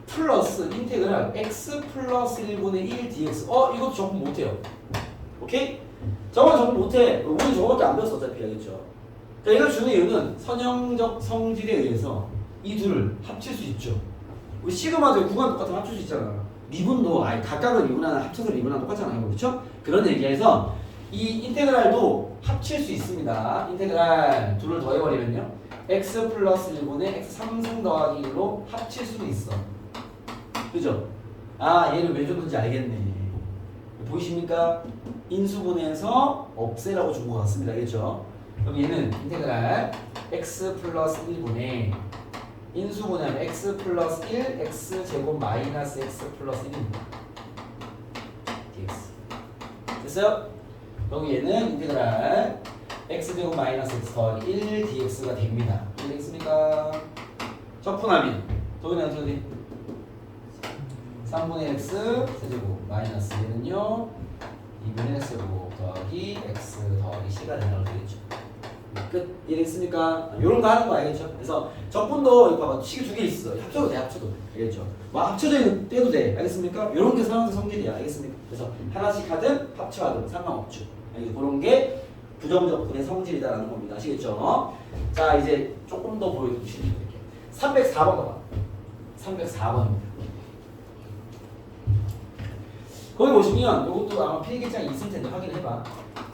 플러스 인테그랄 x 플러스 1분의 1 dx. 이것도 적분 못해요. 오케이? 저건 적분 못해. 우리 저거밖에 안 배웠어 어차피. 알겠죠? 자, 이걸 주는 이유는 선형적 성질에 의해서 이 둘을 합칠 수 있죠. 우리 시그마도 구간 똑같으면 합칠 수 있잖아. 미분도 각각을 미분하나 합쳐서 미분하나 똑같잖아요. 그렇죠? 그런 얘기에서 이 인테그랄도 합칠 수 있습니다. 인테그랄 둘을 더해버리면요 x 플러스 1분의 x 3승 더하기 1로 합칠 수는 있어. 그죠? 얘를 왜 줬는지 알겠네. 보이십니까? 인수분해에서 없애라고 준 것 같습니다. 알겠죠? 그럼 얘는 인테그랄 x 플러스 1분의 인수분해하면 x 플러스 1 x 제곱 마이너스 x 플러스 1입니다. dx. 됐어요? 여기 얘는 인테그랄 x 제곱 마이너스 x 더하기 1 dx가 됩니다. 이해되겠습니까? 적분하면 도현이 어떻게 3분의 x 세제곱 마이너스 얘는요 2분의 x 제곱 더하기 x 더하기 c가 된다고 되겠죠. 끝. 이해됐습니까? 이런 거 하는 거 알겠죠? 그래서 적분도 이거 봐봐 식이 2개 있어. 합쳐도 돼. 합쳐도 돼. 알겠죠? 뭐 합쳐져 있는 때도 돼. 알겠습니까? 이런 게 사람들 성질이야. 알겠습니까? 그래서 하나씩 하든 합쳐하든 상관없죠. 그런 게 부정적분의 성질이다라는 겁니다. 아시겠죠? 자, 이제 조금 더 보여드릴게요. 304번 봐봐. 304번입니다. 거기 보시면 이것도 아마 필기장에 있을 텐데 확인해봐.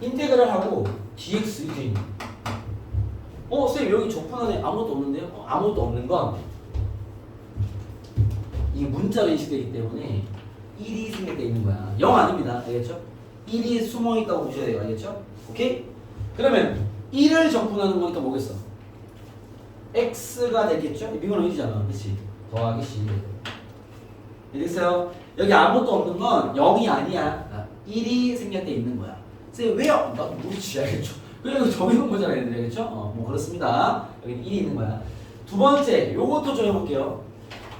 인테그랄 하고 dx 이렇게 있는. 쌤 여기 적분 안에 아무것도 없는데요? 아무것도 없는 건 이게 문자로 인식되기 때문에 1이 생길 때 있는 거야. 0 아닙니다. 알겠죠? 1이 숨어 있다고 보셔야 돼요. 알겠죠? 오케이? 그러면 1을 적분하는 거니까 뭐겠어? x가 되겠죠? 미분은 1이잖아. 그치? 더하기 c. 이랬어요. 여기 아무것도 없는 건 0이 아니야. 1이 생길 때 있는 거야. 쌤 왜요? 나도 모르지. 알겠죠? 그냥 적어놓은 거잖아요. 알겠죠? 뭐 그렇습니다. 여기 1이 있는 거야. 두 번째, 요것도 좀 해볼게요.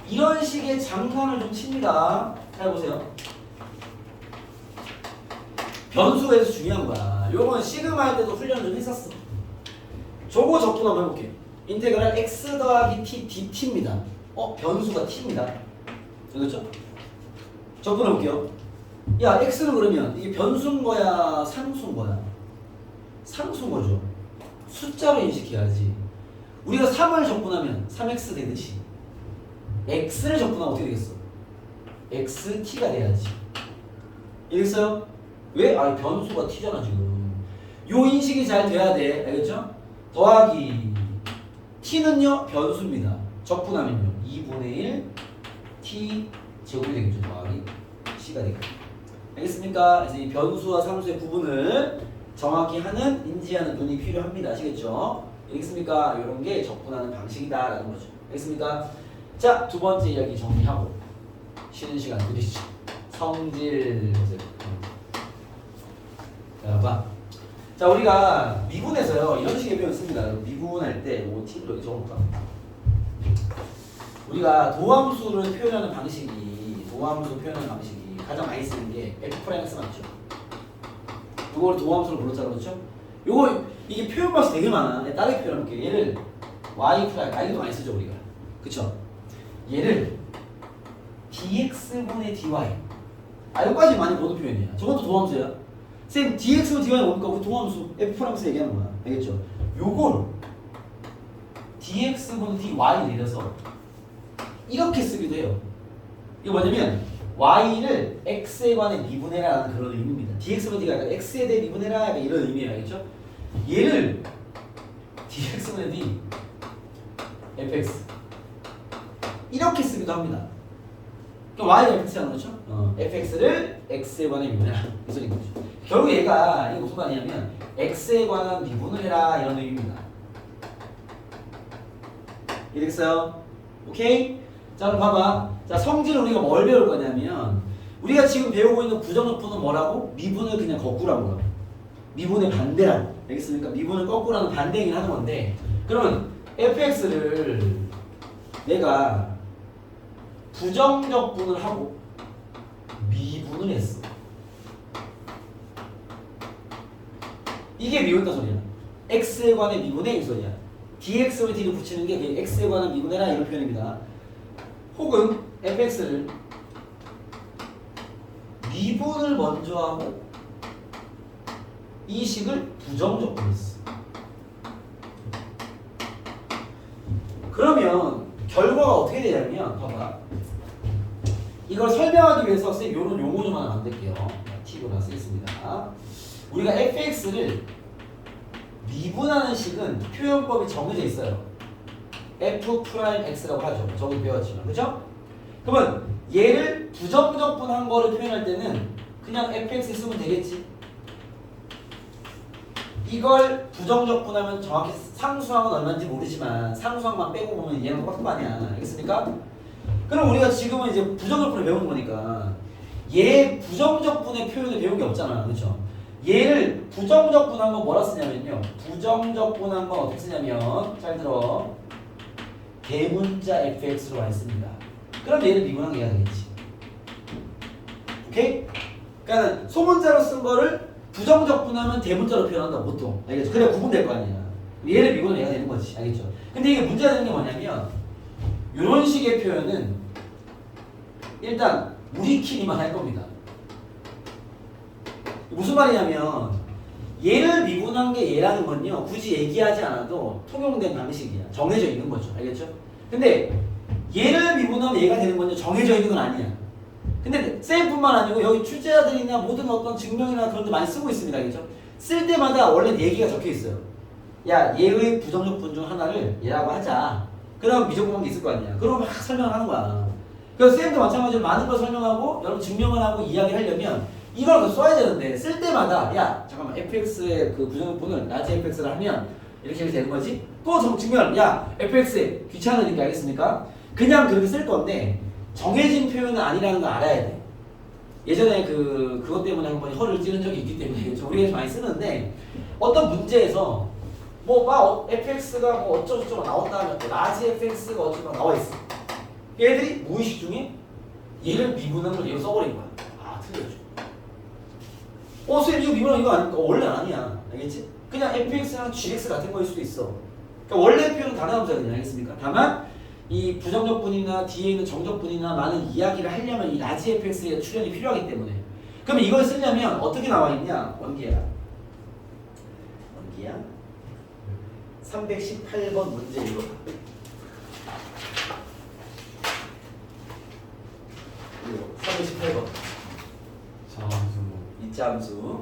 이런 식의 장난을 좀 칩니다. 잘 보세요. 변수가 해서 중요한 거야. 요건 시그마 할 때도 훈련을 좀 했었어. 저거 적분 한번 해볼게. 인테그랄 x 더하기 t dt입니다. 변수가 t입니다. 알겠죠? 적분 해볼게요. 야, x는 그러면 이게 변수인 거야? 상수인 거야? 상수인 거죠. 숫자로 인식해야지. 우리가 3을 적분하면 3x 되듯이 x를 적분하면 어떻게 되겠어? xt가 돼야지. 이랬어요? 왜? 변수가 t잖아 지금. 요 인식이 잘 돼야 돼. 알겠죠? 더하기 t는요 변수입니다. 적분하면요 2분의 1 t 제곱이 되겠죠. 더하기 c가 되겠죠. 알겠습니까? 그래서 이 변수와 상수의 구분을 정확히 하는 인지하는 눈이 필요합니다. 아시겠죠? 알겠습니까? 이런 게 적분하는 방식이다라는 거죠. 알겠습니까? 자, 두 번째 이야기 정리하고 쉬는 시간 드리죠. 성질. 자, 봐. 자, 우리가 미분에서요 이런 식의 표현 씁니다. 미분할 때 t를 여기 적어볼까? 우리가 도함수를 표현하는 방식이 가장 많이 쓰는 게 F'(X) 맞죠? 이걸 도함수로 불렀잖아, 그렇죠? 이게 표현 방식 되게 많아. 내가 다르게 표현해볼게. 얘를 y 프라임, 이것도 많이 쓰죠 우리가, 그쵸? 얘를 dx분의 dy. 여기까지 많이 보는 표현이야. 저것도 도함수야. 쌤, dx분의 dy는 뭡니까? 그 도함수 F'(X) 얘기하는 거야. 알겠죠? 요걸 dx분의 dy 내려서 이렇게 쓰기도 해요. 이게 뭐냐면 y를 x에 관해 미분해라라는 그런 의미입니다. dx분의 d가 x에 대해 미분해라 약간 이런 의미예요. 알겠죠? 얘를 dx분의 d fx 이렇게 쓰기도 합니다. 그러니까 y가 fx잖아, 그렇죠? fx를 x에 관해 미분해라 이 소리인 거죠. 결국 얘가 이게 무슨 말이냐면 x에 관한 미분을 해라 이런 의미입니다. 이해됐어요? 오케이? 자, 그럼 봐봐. 자, 성질은 우리가 뭘 배울 거냐면 우리가 지금 배우고 있는 부정적분은 뭐라고? 미분을 그냥 거꾸라고요. 미분의 반대라고. 알겠습니까? 미분을 거꾸라는 반대이긴 하는 건데, 그러면 fx를 내가 부정적분을 하고 미분을 했어. 이게 미분다 소리야. x에 관해 미분해 이 소리야. dx와 d를 붙이는 게 x에 관한 미분해라 이런 표현입니다. 혹은 fx를 미분을 먼저 하고 이 식을 부정적분했어. 그러면 결과가 어떻게 되냐면 봐봐. 이걸 설명하기 위해서 쌤 요런 용어 좀 하나 만들게요. 팁을 하나 쓰겠습니다. 우리가 fx를 미분하는 식은 표현법이 정해져 있어요. f'x라고 하죠. 저기 배웠지만, 그죠? 그러면 얘를 부정적분한 거를 표현할 때는 그냥 fx 쓰면 되겠지. 이걸 부정적분하면 정확히 상수항은 얼마인지 모르지만 상수항만 빼고 보면 얘는 똑같은 거 아니야. 알겠습니까? 그럼 우리가 지금은 이제 부정적분을 배우는 거니까 얘 부정적분의 표현을 배운 게 없잖아, 그렇죠? 얘를 부정적분한 건 뭐라 쓰냐면요. 부정적분한 건 어떻게 쓰냐면 잘 들어. 대문자 fx로 많이 씁니다. 그럼 얘를 미분한 게 해야 되겠지. 오케이? 그러니까 소문자로 쓴 거를 부정적분하면 대문자로 표현한다 보통. 알겠죠? 그래 구분될 거 아니야. 얘를 미분을 해야 되는 거지. 알겠죠? 근데 이게 문제가 되는 게 뭐냐면 이런 식의 표현은 일단 우리끼리만 할 겁니다. 무슨 말이냐면 얘를 미분한 게 얘라는 건요 굳이 얘기하지 않아도 통용된 방식이야. 정해져 있는 거죠. 알겠죠? 근데 얘를 미분하면 얘가 되는 건요 정해져 있는 건 아니야. 근데 쌤뿐만 아니고 여기 출제자들이나 모든 어떤 증명이나 그런 데 많이 쓰고 있습니다. 알겠죠? 쓸 때마다 원래 얘기가 적혀 있어요. 야, 얘의 부정적분 중 하나를 얘라고 하자. 그럼 미적분한 게 있을 거 아니야. 그럼 막 설명을 하는 거야. 그래서 쌤도 마찬가지로 많은 걸 설명하고 여러분 증명을 하고 이야기를 하려면 이걸 써야 되는데 쓸 때마다 야 잠깐만 fx의 그 부정분을 라지 fx를 하면 이렇게 되는 거지? 또 증명을 야 fx에 귀찮으니까 알겠습니까? 그냥 그렇게 쓸 건데 정해진 표현은 아니라는 걸 알아야 돼. 예전에 그것 때문에 한번 허를 찌른 적이 있기 때문에 우리가 많이 쓰는데 어떤 문제에서 막 fx가 뭐 어쩌고저쩌고 나온다 하면 라지 fx가 어쩌고 나와 있어. 얘들이 무의식 중에 얘를 미분하는 얘로 써버린 거야. 아 틀려져. 쌤 이거 미분하는 이거 아닙니까? 원래 아니야. 알겠지? 그냥 fx랑 gx 같은 거일 수도 있어. 그러니까 원래 표현은 단어함수거든요. 알겠습니까? 다만 이 부정적분이나 뒤에 있는 정적분이나 많은 이야기를 하려면 이 라지 fx의 출현이 필요하기 때문에 그러면 이걸 쓰려면 어떻게 나와 있냐? 원기야 318번 문제 이거 그리고 318번 이차함수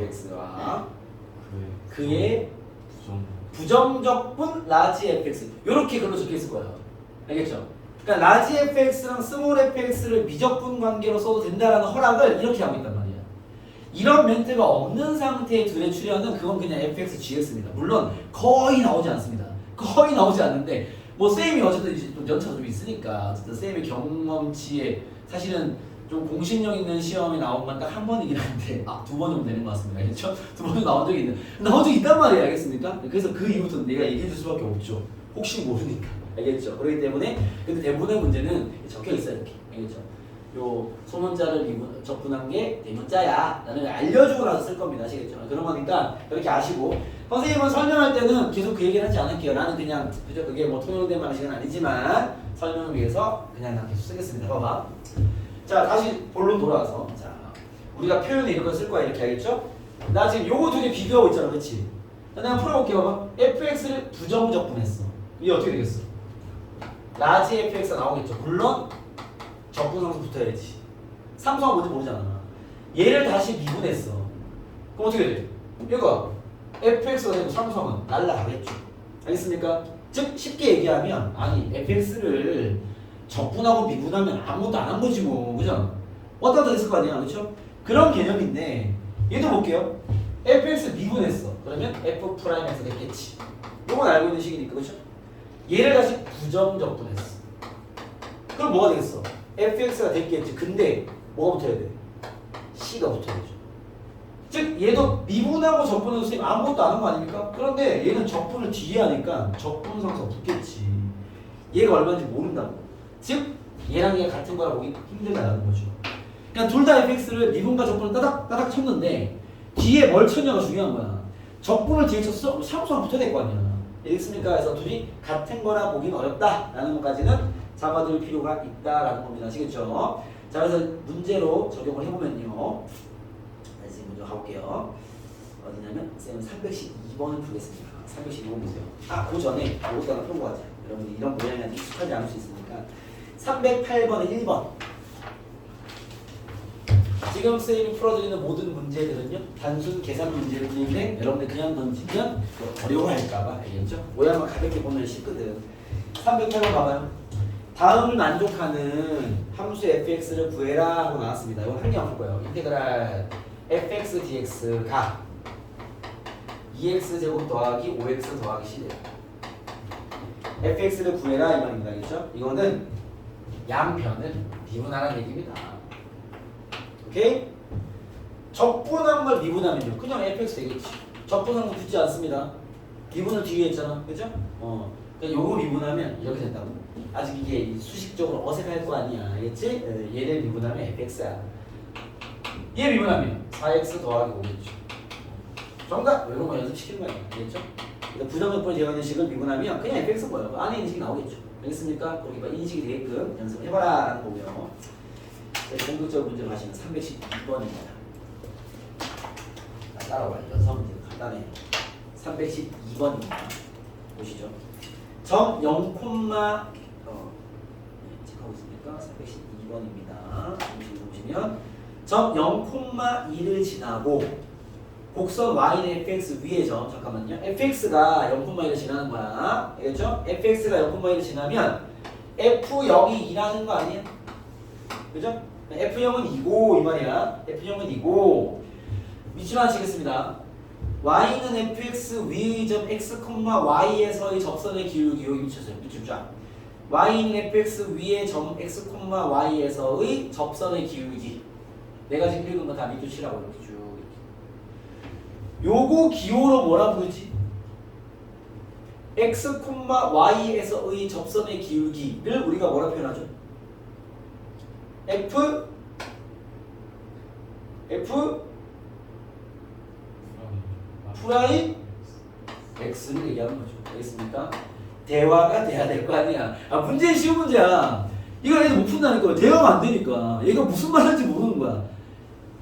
fx와 그의 부정적분 라지 fx 이렇게 글로 적혀 있을 거예요. 알겠죠? 그러니까 라지 fx랑 스몰 fx를 미적분 관계로 써도 된다라는 허락을 이렇게 하고 있단 말이야. 이런 멘트가 없는 상태의 둘의 출현은 그건 그냥 fx gx입니다. 물론 거의 나오지 않습니다. 거의 나오지 않는데 뭐 쌤이 어쨌든 이제 좀 연차가 좀 있으니까 어쨌든 쌤의 경험치에 사실은 좀 공신력 있는 시험이 나온 건 딱 한 번이긴 한데 두 번 정도 되는 것 같습니다. 그렇죠? 두 번 나온 적이 있는 나온 적이 있단 말이에요. 알겠습니까? 그래서 그 이후부터 내가 얘기해 줄 수밖에 없죠. 혹시 모르니까. 알겠죠? 그렇기 때문에 근데 대부분의 문제는 적혀 있어요. 이렇게. 알겠죠? 요 소문자를 적분한 게 대문자야 라는 걸 알려주고 나서 쓸 겁니다. 아시겠죠? 그런 거니까 그렇게 아시고 선생님은 설명할 때는 계속 그 얘기를 하지 않을게요. 나는 그냥 그죠? 그게 뭐 통용된 방식은 아니지만 설명을 위해서 그냥 난 계속 쓰겠습니다. 봐봐. 자 다시 본론 돌아와서 자 우리가 표현을 이렇게 쓸 거야 이렇게 알겠죠? 나 지금 요거 두 개 비교하고 있잖아 그렇지? 내가 풀어볼게 봐봐 fx를 부정적분했어 이게 어떻게 되겠어? 라지 fx가 나오겠죠 물론 적분상수 붙어야지 상수가 뭔지 모르잖아 얘를 다시 미분했어 그럼 어떻게 돼? 이거 fx가 되고 상수항은 날라가겠죠 알겠습니까? 즉 쉽게 얘기하면 아니 fx를 적분하고 미분하면 아무것도 안 한 거지 뭐 그죠? 왔다 갔다 했을 거 아니야 그렇죠? 그런 개념인데 얘도 볼게요 fx 미분했어 그러면 f'에서 됐겠지 이건 알고 있는 식이니까 그렇죠? 얘를 다시 부정적분했어 그럼 뭐가 되겠어? fx가 됐겠지 근데 뭐가 붙어야 돼? c가 붙어야죠 즉 얘도 미분하고 적분해서 선생님 아무것도 안 한 거 아닙니까? 그런데 얘는 적분을 뒤에 하니까 적분상수가 붙겠지 얘가 얼마인지 모른다고 즉 얘랑 얘가 같은 거라 보기 힘들다는 거죠. 그러니까 둘 다 fx를 미분과 적분을 따닥 쳤는데 뒤에 뭘 쳤냐가 중요한 거야. 적분을 뒤에 쳤어? 상수가 붙어야 될 거 아니야. 알겠습니까? 그래서 둘이 같은 거라 보기는 어렵다라는 것까지는 잡아둘 필요가 있다라는 겁니다. 아시겠죠? 자 그래서 문제로 적용을 해보면요. 다시 문제 가볼게요. 어디냐면 쌤은 312번을 풀겠습니다. 312번 보세요. 그 전에 이것도 하나 풀고 가자. 여러분들 이런 모양이 익숙하지 않을 수 있으니까 308번에 1번 지금 쌤이 풀어드리는 모든 문제들은요 단순 계산 문제들인데 여러분들 그냥 던지면 어려워할까봐 알겠죠? 모양만 가볍게 보면 쉽거든 308번 봐봐요 다음을 만족하는 함수 fx를 구해라 하고 나왔습니다 이건 한 개 안 풀 거예요 인테그랄 fx dx가 2x제곱 더하기 5x 더하기 c래요 fx를 구해라 이 말입니다 알겠죠? 이거는 양변을 미분하라는 얘기입니다. 오케이? 적분한 걸 미분하면요. 그냥 fx 되겠지. 적분한 거 붙지 않습니다. 미분을 뒤에 했잖아. 그죠? 그러니까 요거 미분하면 이렇게 된다고. 아직 이게 수식적으로 어색할 거 아니야. 알겠지? 얘를 미분하면 fx야. 얘 미분하면 4x 더하기 5겠죠. 정답! 이런 거 연습시키는 거야. 알겠죠? 부정적분을 제어하는 식을 미분하면 그냥 fx인 거예요. 그 안에 있는 식이 나오겠죠. 알겠습니까? 거기 인식이 되게끔 연습해봐라 라는 거고요. 공격적 문제로 하시면 312번입니다. 따라와요. 연서 문제 간단해요. 312번입니다. 보시죠. 점 0, 체크하고 있습니까? 312번입니다. 보시면 점 0,2를 지나고 곡선 y는 fx 위에 점 잠깐만요. fx가 0,2를 지나는 거야. 알겠죠? fx가 0,2를 지나면 F0이 2라는 거 아니야? 그죠? F0은 2고 이 말이야. F0은 2고 밑줄 하나 치겠습니다. y는 fx 위의 점 x, y에서의 접선의 기울기 여기 미쳤어요. 밑줄 쫙. y는 fx 위의 점 x, y에서의 접선의 기울기. 내가 지금 읽은 거 다 밑줄 치라고 이렇게 쭉 이렇게. 요거 기호로 뭐라 부르지? x, y에서의 접선의 기울기를 우리가 뭐라 표현하죠? f 프라임 x를 얘기하는 거죠. 알겠습니까? 대화가 돼야 될 거 아니야. 아, 문제는 쉬운 문제야. 이걸 애들 못 푼다니까. 대화가 안 되니까. 얘가 무슨 말 하는지 모르는 거야.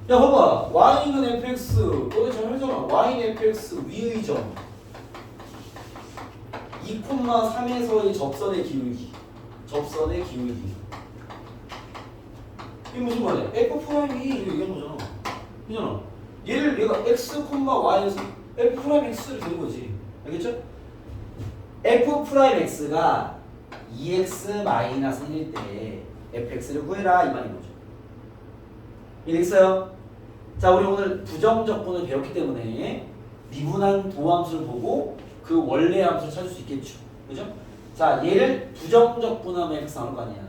야, 봐봐. y는 fx. 너네 잘 알잖아. y는 fx 위의 점 2,3에서의 접선의 기울기. 접선의 기울기. 이게 무슨 말이야? f 프라임이 이거 얘기한 거잖아. 그잖아. 얘를 얘가 x, y에서 f 프라임 x를 되는 거지. 알겠죠? f 프라임 x가 2x 마이너스 1일 때 fx를 구해라 이 말인 거죠. 이해됐어요? 자, 우리 오늘 부정적분을 배웠기 때문에 미분한 도함수를 보고 그 원래 함수를 찾을 수 있겠죠. 그죠? 자, 얘를 부정적분하면 fx 나올 거 아니야.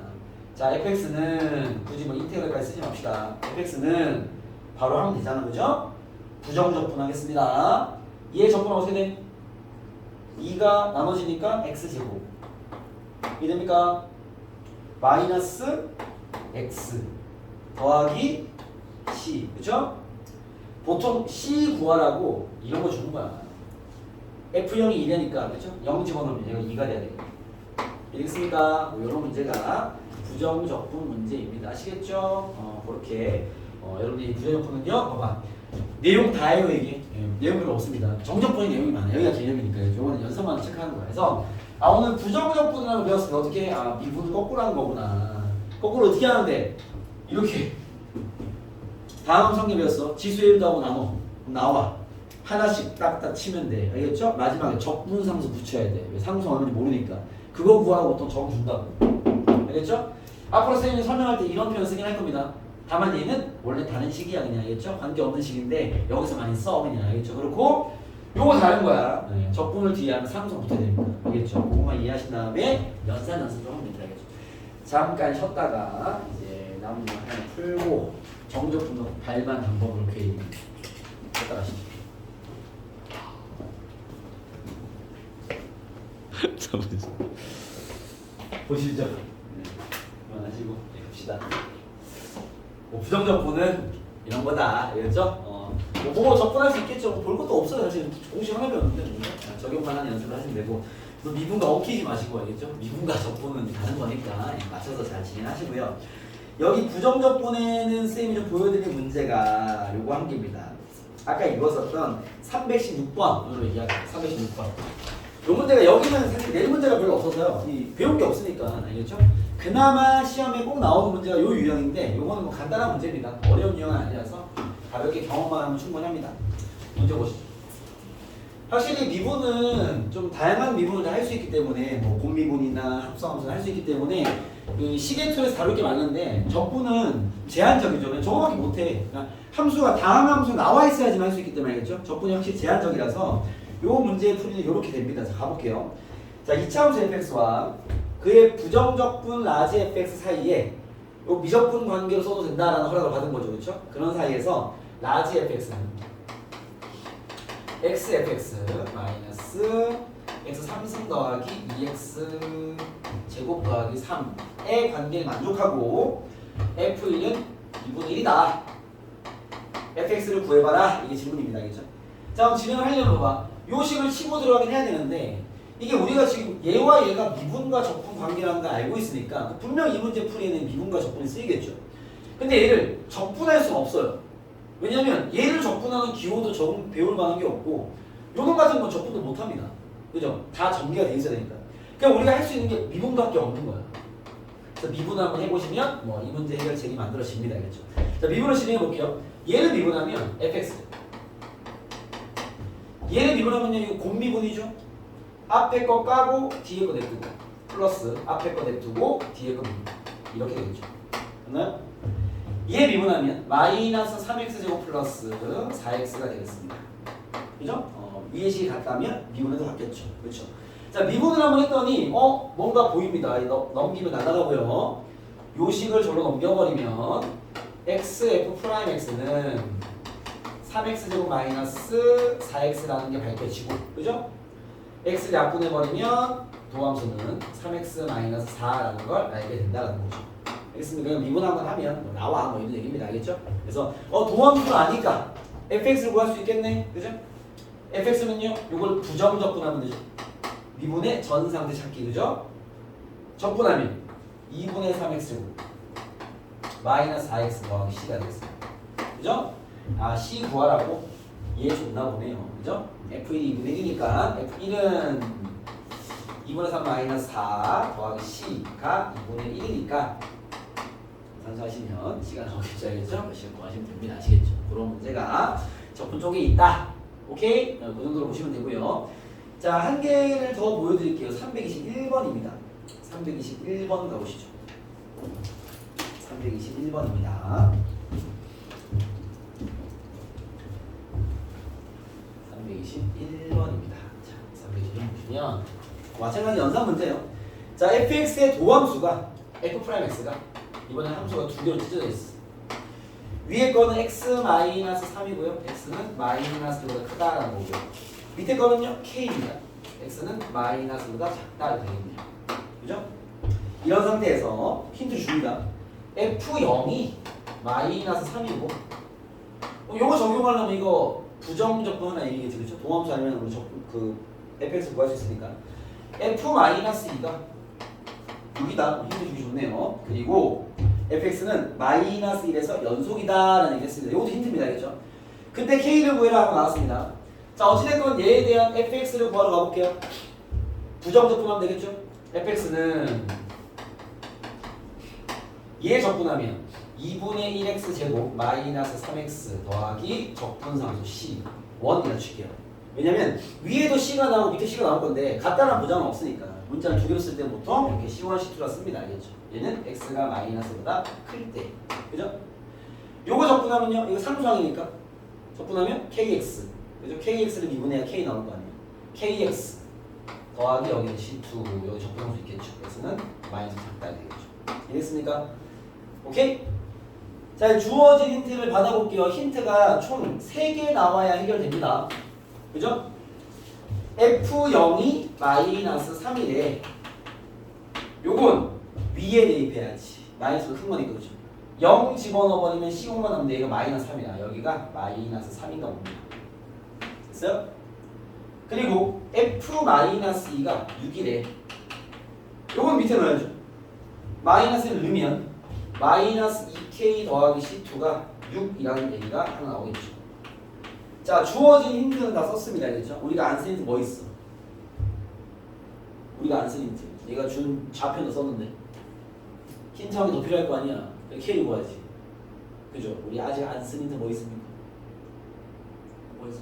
자, fx는 굳이 뭐 인테그랄까지 쓰지 맙시다. fx는 바로 하면 되잖아. 그죠? 부정적분하겠습니다. 얘 적분하면 어떻게 돼? 2가 나눠지니까 x제곱. 이게 됩니까? 마이너스 x 더하기 c. 그쵸? 보통 c 구하라고 이런 거 주는 거야. f0이 2라니까. 그쵸? 0 집어넣으면 얘가 2가 돼야 되겠다. 알겠습니까? 이런 문제가 부정적분 문제입니다. 아시겠죠? 그렇게 여러분이 부정적분은요, 봐봐. 내용 다예요, 이게. 내용 별로 없습니다. 정적분이 내용이 많아요. 여기가 개념이니까. 이거는 연습만 체크하는 거야. 그래서, 오늘 부정적분이라고 배웠을 때 어떻게, 미분을 거꾸로 하는 거구나. 거꾸로 어떻게 하는데? 이렇게. 다음 성계 배웠어. 지수의 1도 하고 나눠. 나와. 하나씩 딱딱 치면 돼. 알겠죠? 마지막에 적분상수 붙여야 돼. 왜 상수 얼마인지 모르니까. 그거 구하고 보통 적 준다고. 알겠죠? 앞으로 선생님이 설명할 때 이런 표현 쓰긴 할 겁니다. 다만 얘는 원래 다른 식이야 그냥. 알겠죠? 관계없는 식인데 여기서 많이 써 그냥. 알겠죠? 그렇고 요거 다른 거야. 네. 적분을 뒤에 하면 상수 붙어야 됩니다. 알겠죠? 그거만 이해하신 다음에 연산 좀 하면 됩니다. 알겠죠? 잠깐 쉬었다가 이제 남은 거 하나 풀고 정적분도 발반 방법을 이렇게 쉬었다 가시죠. 보시죠. 그만하시고 갑시다. 부정적분은 이런 거다. 알겠죠? 뭐 적분할 수 있겠죠. 볼 것도 없어요. 사실 공식 하나 배웠는데 적용만 하는 연습을 하시면 되고 또 미분과 엉키지 마시고 알겠죠? 미분과 적분은 다른 거니까 맞춰서 잘 진행하시고요. 여기 부정적분에는 쌤이 좀 보여드릴 문제가 요거 한 개입니다. 아까 읽었었던 316번으로 얘기하죠. 316번. 요 문제가 여기는 사실 낼 문제가 별로 없어서요. 배운 게 없으니까 알겠죠? 그나마 시험에 꼭 나오는 문제가 요 유형인데 요거는 뭐 간단한 문제입니다. 어려운 유형은 아니라서 가볍게 경험만 하면 충분합니다. 문제 보시죠. 확실히 미분은 좀 다양한 미분을 할 수 있기 때문에 뭐 곱미분이나 합성함수를 할 수 있기 때문에 그 시계 툴에서 다룰 게 많은데 적분은 제한적이죠. 저거밖에 못해. 그러니까 함수가 다음 함수 나와 있어야지만 할 수 있기 때문에 알겠죠? 적분이 확실히 제한적이라서 요 문제의 풀이는 이렇게 됩니다. 자, 가볼게요. 자, 2차함수 fx와 그의 부정적분 라지 fx 사이에 요 미적분 관계로 써도 된다라는 허락을 받은 거죠. 그렇죠? 그런 사이에서 라지 fx는 x fx 마이너스 x 3승 더하기 2x 제곱 더하기 3의 관계를 만족하고 f1은 2분의 1이다. fx를 구해봐라. 이게 질문입니다. 알겠죠? 자, 그럼 진행을 하려면 봐봐. 요 식을 치고 들어가긴 해야 되는데 이게 우리가 지금 얘와 얘가 미분과 적분 관계라는 걸 알고 있으니까 분명 이 문제 풀이에는 미분과 적분이 쓰이겠죠. 근데 얘를 적분할 수는 없어요. 왜냐면 얘를 적분하는 기호도 적응 배울 만한 게 없고 요놈 같은 건 적분도 못합니다. 그죠? 다 전개가 돼 있어야 되니까. 그러니까 우리가 할 수 있는 게 미분밖에 없는 거야. 그래서 미분 한번 해보시면 뭐 이 문제 해결책이 만들어집니다. 알겠죠? 자, 미분을 진행해 볼게요. 얘를 미분하면 fx 얘를 미분하면요 이거 곱미분이죠. 앞에 거 까고 뒤에 거 냅두고 플러스 앞에 거 냅두고 뒤에 거 미분. 이렇게 되겠죠. 됐나요? 얘 미분하면 마이너스 3x제곱 플러스 4x가 되겠습니다. 그죠? 위의 식이 같다면 미분해도 같겠죠. 그렇죠? 자, 미분을 한번 했더니 뭔가 보입니다. 넘기면 날아가고요. 요 식을 절로 넘겨버리면 xf'(x는 3x제곱 마이너스 4x라는 게 밝혀지고, 그죠? x를 약분해버리면 도함수는 3x 마이너스 4라는 걸 알게 된다는 거죠. 알겠습니까? 그럼 미분 한번 하면 뭐 나와 뭐 이런 얘기입니다. 알겠죠? 그래서 도함수가 아니까 fx를 구할 수 있겠네. 그죠? fx는요, 요걸 부정적분하면 되죠. 미분의 전상대 찾기, 그죠? 적분하면 2분의 3x제곱 마이너스 4x 더하기 c가 되겠습니다. 그죠? c 구하라고 얘 줬나 보네요. 그죠? f1이 2분의 1이니까 f1은 2분의 3 마이너스 4 더하기 c가 2분의 1이니까 산수하시면 c가 나오겠죠. 알겠죠? 실 구하시면 됩니다. 아시겠죠? 그런 문제가 적분 쪽에 있다. 오케이? 그 정도로 보시면 되고요. 자, 한 개를 더 보여드릴게요. 321번입니다. 321번 가보시죠. 321번입니다. 321번입니다. 자, 321번 보시면 마찬가지 연산 문제예요. 자, fx의 도함수가 f'x가 이번에 함수가 두 개로 찢어져 있어. 위에 거는 x-3이고요. x는 마이너스보다 크다라는 거고요. 밑에 거는요, k입니다. x는 마이너스보다 작다 이렇게 되겠네요. 그죠? 이런 상태에서 힌트 줍니다. f0이 마이너스 3이고 요거 적용하려면 이거 부정적분 하나 얘기겠지. 그렇죠? 동함수 아니면 우리 그 fx 구할 수 있으니까 f-2가 6이다. 힌트 주기 좋네요. 그리고 fx는 마이너스 1에서 연속이다라는 얘기 했습니다. 이것도 힌트입니다. 알겠죠? 근데 k를 구해라 하고 나왔습니다. 자, 어찌됐건 얘에 대한 fx를 구하러 가볼게요. 부정적분하면 되겠죠? fx는 얘 적분하면 2분의 1x 제곱 마이너스 3x 더하기 적분상수 c 1이라 칠게요. 왜냐면 위에도 c가 나오고 밑에 c가 나올 건데 같다는 보장은 없으니까 문자를 두 개로 쓸 때는 보통 이렇게 c1, c2라 씁니다. 알겠죠? 얘는 x가 마이너스보다 클 때. 그죠? 요거 적분하면요. 이거 상수항이니까 적분하면 kx. 그죠? kx를 미분해야 k 나올 거 아니에요. kx 더하기 여기는 c2. 여기 적분할 수 있겠죠. x는 마이너스 작다 되겠죠. 이해됐습니까? 오케이? 자, 주어진 힌트를 받아볼게요. 힌트가 총 3개 나와야 해결됩니다. 그죠? f0이 마이너스 3이래. 요건 위에 대입해야지. 마이너스가 큰 거니까. 그죠? 0 집어넣어버리면 C5만 하면 얘가 마이너스 3이야. 여기가 마이너스 3인가 봅니다. 됐어요? 그리고 f-2가 6이래. 요건 밑에 넣어야죠. 마이너스를 넣으면 마이너스 2k 더하기 c2가 6이라는 얘기가 하나 나오겠죠. 자, 주어진 힌트는 다 썼습니다. 알겠죠? 우리가 안 쓴 힌트 뭐 있어? 우리가 안 쓴 힌트. 얘가 준 좌표도 썼는데 힌트 한 개 더 필요할 거 아니야. k를 구하지. 그죠? 우리 아직 안 쓴 힌트 뭐 있습니까? 뭐 있어?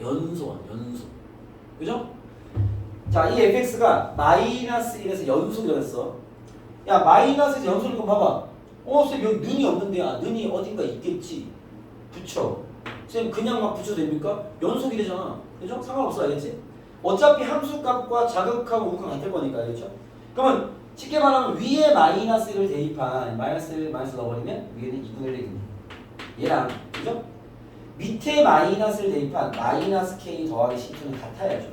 연소원, 연소. 그죠? 자, 이 fx가 마이너스 1에서 연속이라고 했어. 야, 마이너스에서 연속이니까 봐봐. 쌤 여기 는이 없는데, 는이 어딘가 있겠지. 붙여. 쌤 그냥 막 붙여도 됩니까? 연속이래잖아. 그죠? 상관없어. 알겠지? 어차피 함수값과 자극하고 우극값 같을 거니까. 알겠죠? 그러면 쉽게 말하면 위에 마이너스를 대입한 마이너스 넣어버리면 위에는 2분의 1 되겠네. 얘랑. 그죠? 밑에 마이너스를 대입한 마이너스 k 더하기 c2는 같아야죠.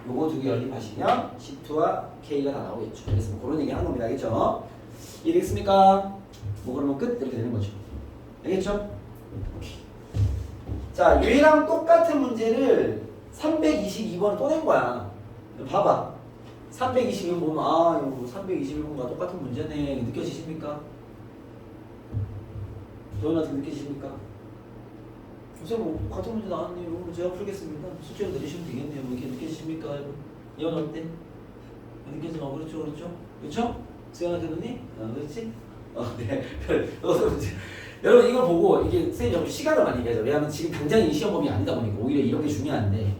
요거 두 개 연립하시면 c2와 k가 다 나오겠죠. 그래서 뭐 그런 얘기 하는 겁니다. 알겠죠? 이해되겠습니까? 뭐 그러면 끝 이렇게 되는 거죠. 알겠죠? 오케이. 자, 얘랑 똑같은 문제를 322번 또 낸 거야. 봐봐. 322번 보면 이거 321번과 똑같은 문제네. 느껴지십니까? 도현한테 느껴지십니까? 선생님 뭐 같은 문제 나왔네요. 그럼 제가 풀겠습니다. 숙제로 내리시면 되겠네요. 뭐 이렇게 느껴지십니까? 여러분? 이해할 때? 느껴지면 그렇죠, 그렇죠? 그렇죠? 수영한테 눈이? 그렇지? 네. 여러분 이걸 보고 이게 선생님 좀 시간을 많이 얘기하죠. 왜냐하면 지금 당장 이 시험 범위 아니다 보니까 오히려 이런 게 중요한데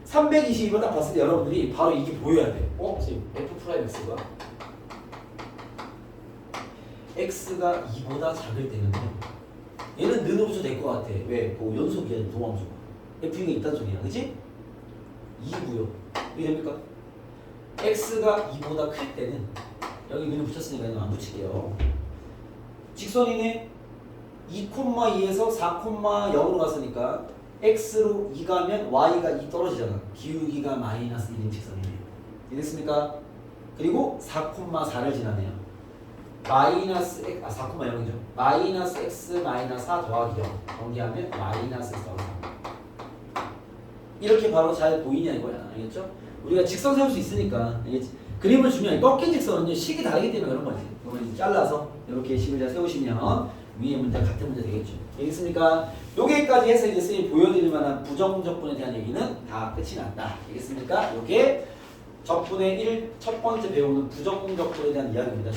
322번 딱 봤을 때 여러분들이 바로 이게 보여야 돼. 지금 f 프라임 x가 x가 2보다 작을 때는요. 얘는 는으로 될 것 같아. 왜? 그 연속이야, 도함수가. f가 있다는 소리야, 그치? 2고요. 이게 됩니까? x가 2보다 클 때는 여기 는을 붙였으니까 이건 안 붙일게요. 직선이네. 2,2에서 4,0로 갔으니까 x로 2 가면 y가 2 떨어지잖아. 기울기가 마이너스 1인 직선이네요. 이해됐습니까? 그리고 4,4를 지나네요. 마이너스 4,0이죠. 마이너스 x 마이너스 4 더하기 0 전개하면 마이너스 x 더하기 3. 이렇게 바로 잘 보이냐 이거야. 알겠죠? 우리가 직선 세울 수 있으니까. 알겠지? 그림을 주면 꺾인 직선은 식이 다르기 때문에 그런 거지. 그러면 잘라서 이렇게 식을 잘 세우시면 위에 문제 같은 문제 되겠죠. 알겠습니까? 여기까지 해서 이제 선생님이 보여드릴 만한 부정적분에 대한 얘기는 다 끝이 났다. 알겠습니까? 이게 적분의 1 첫 번째 배우는 부정적분에 대한 이야기입니다.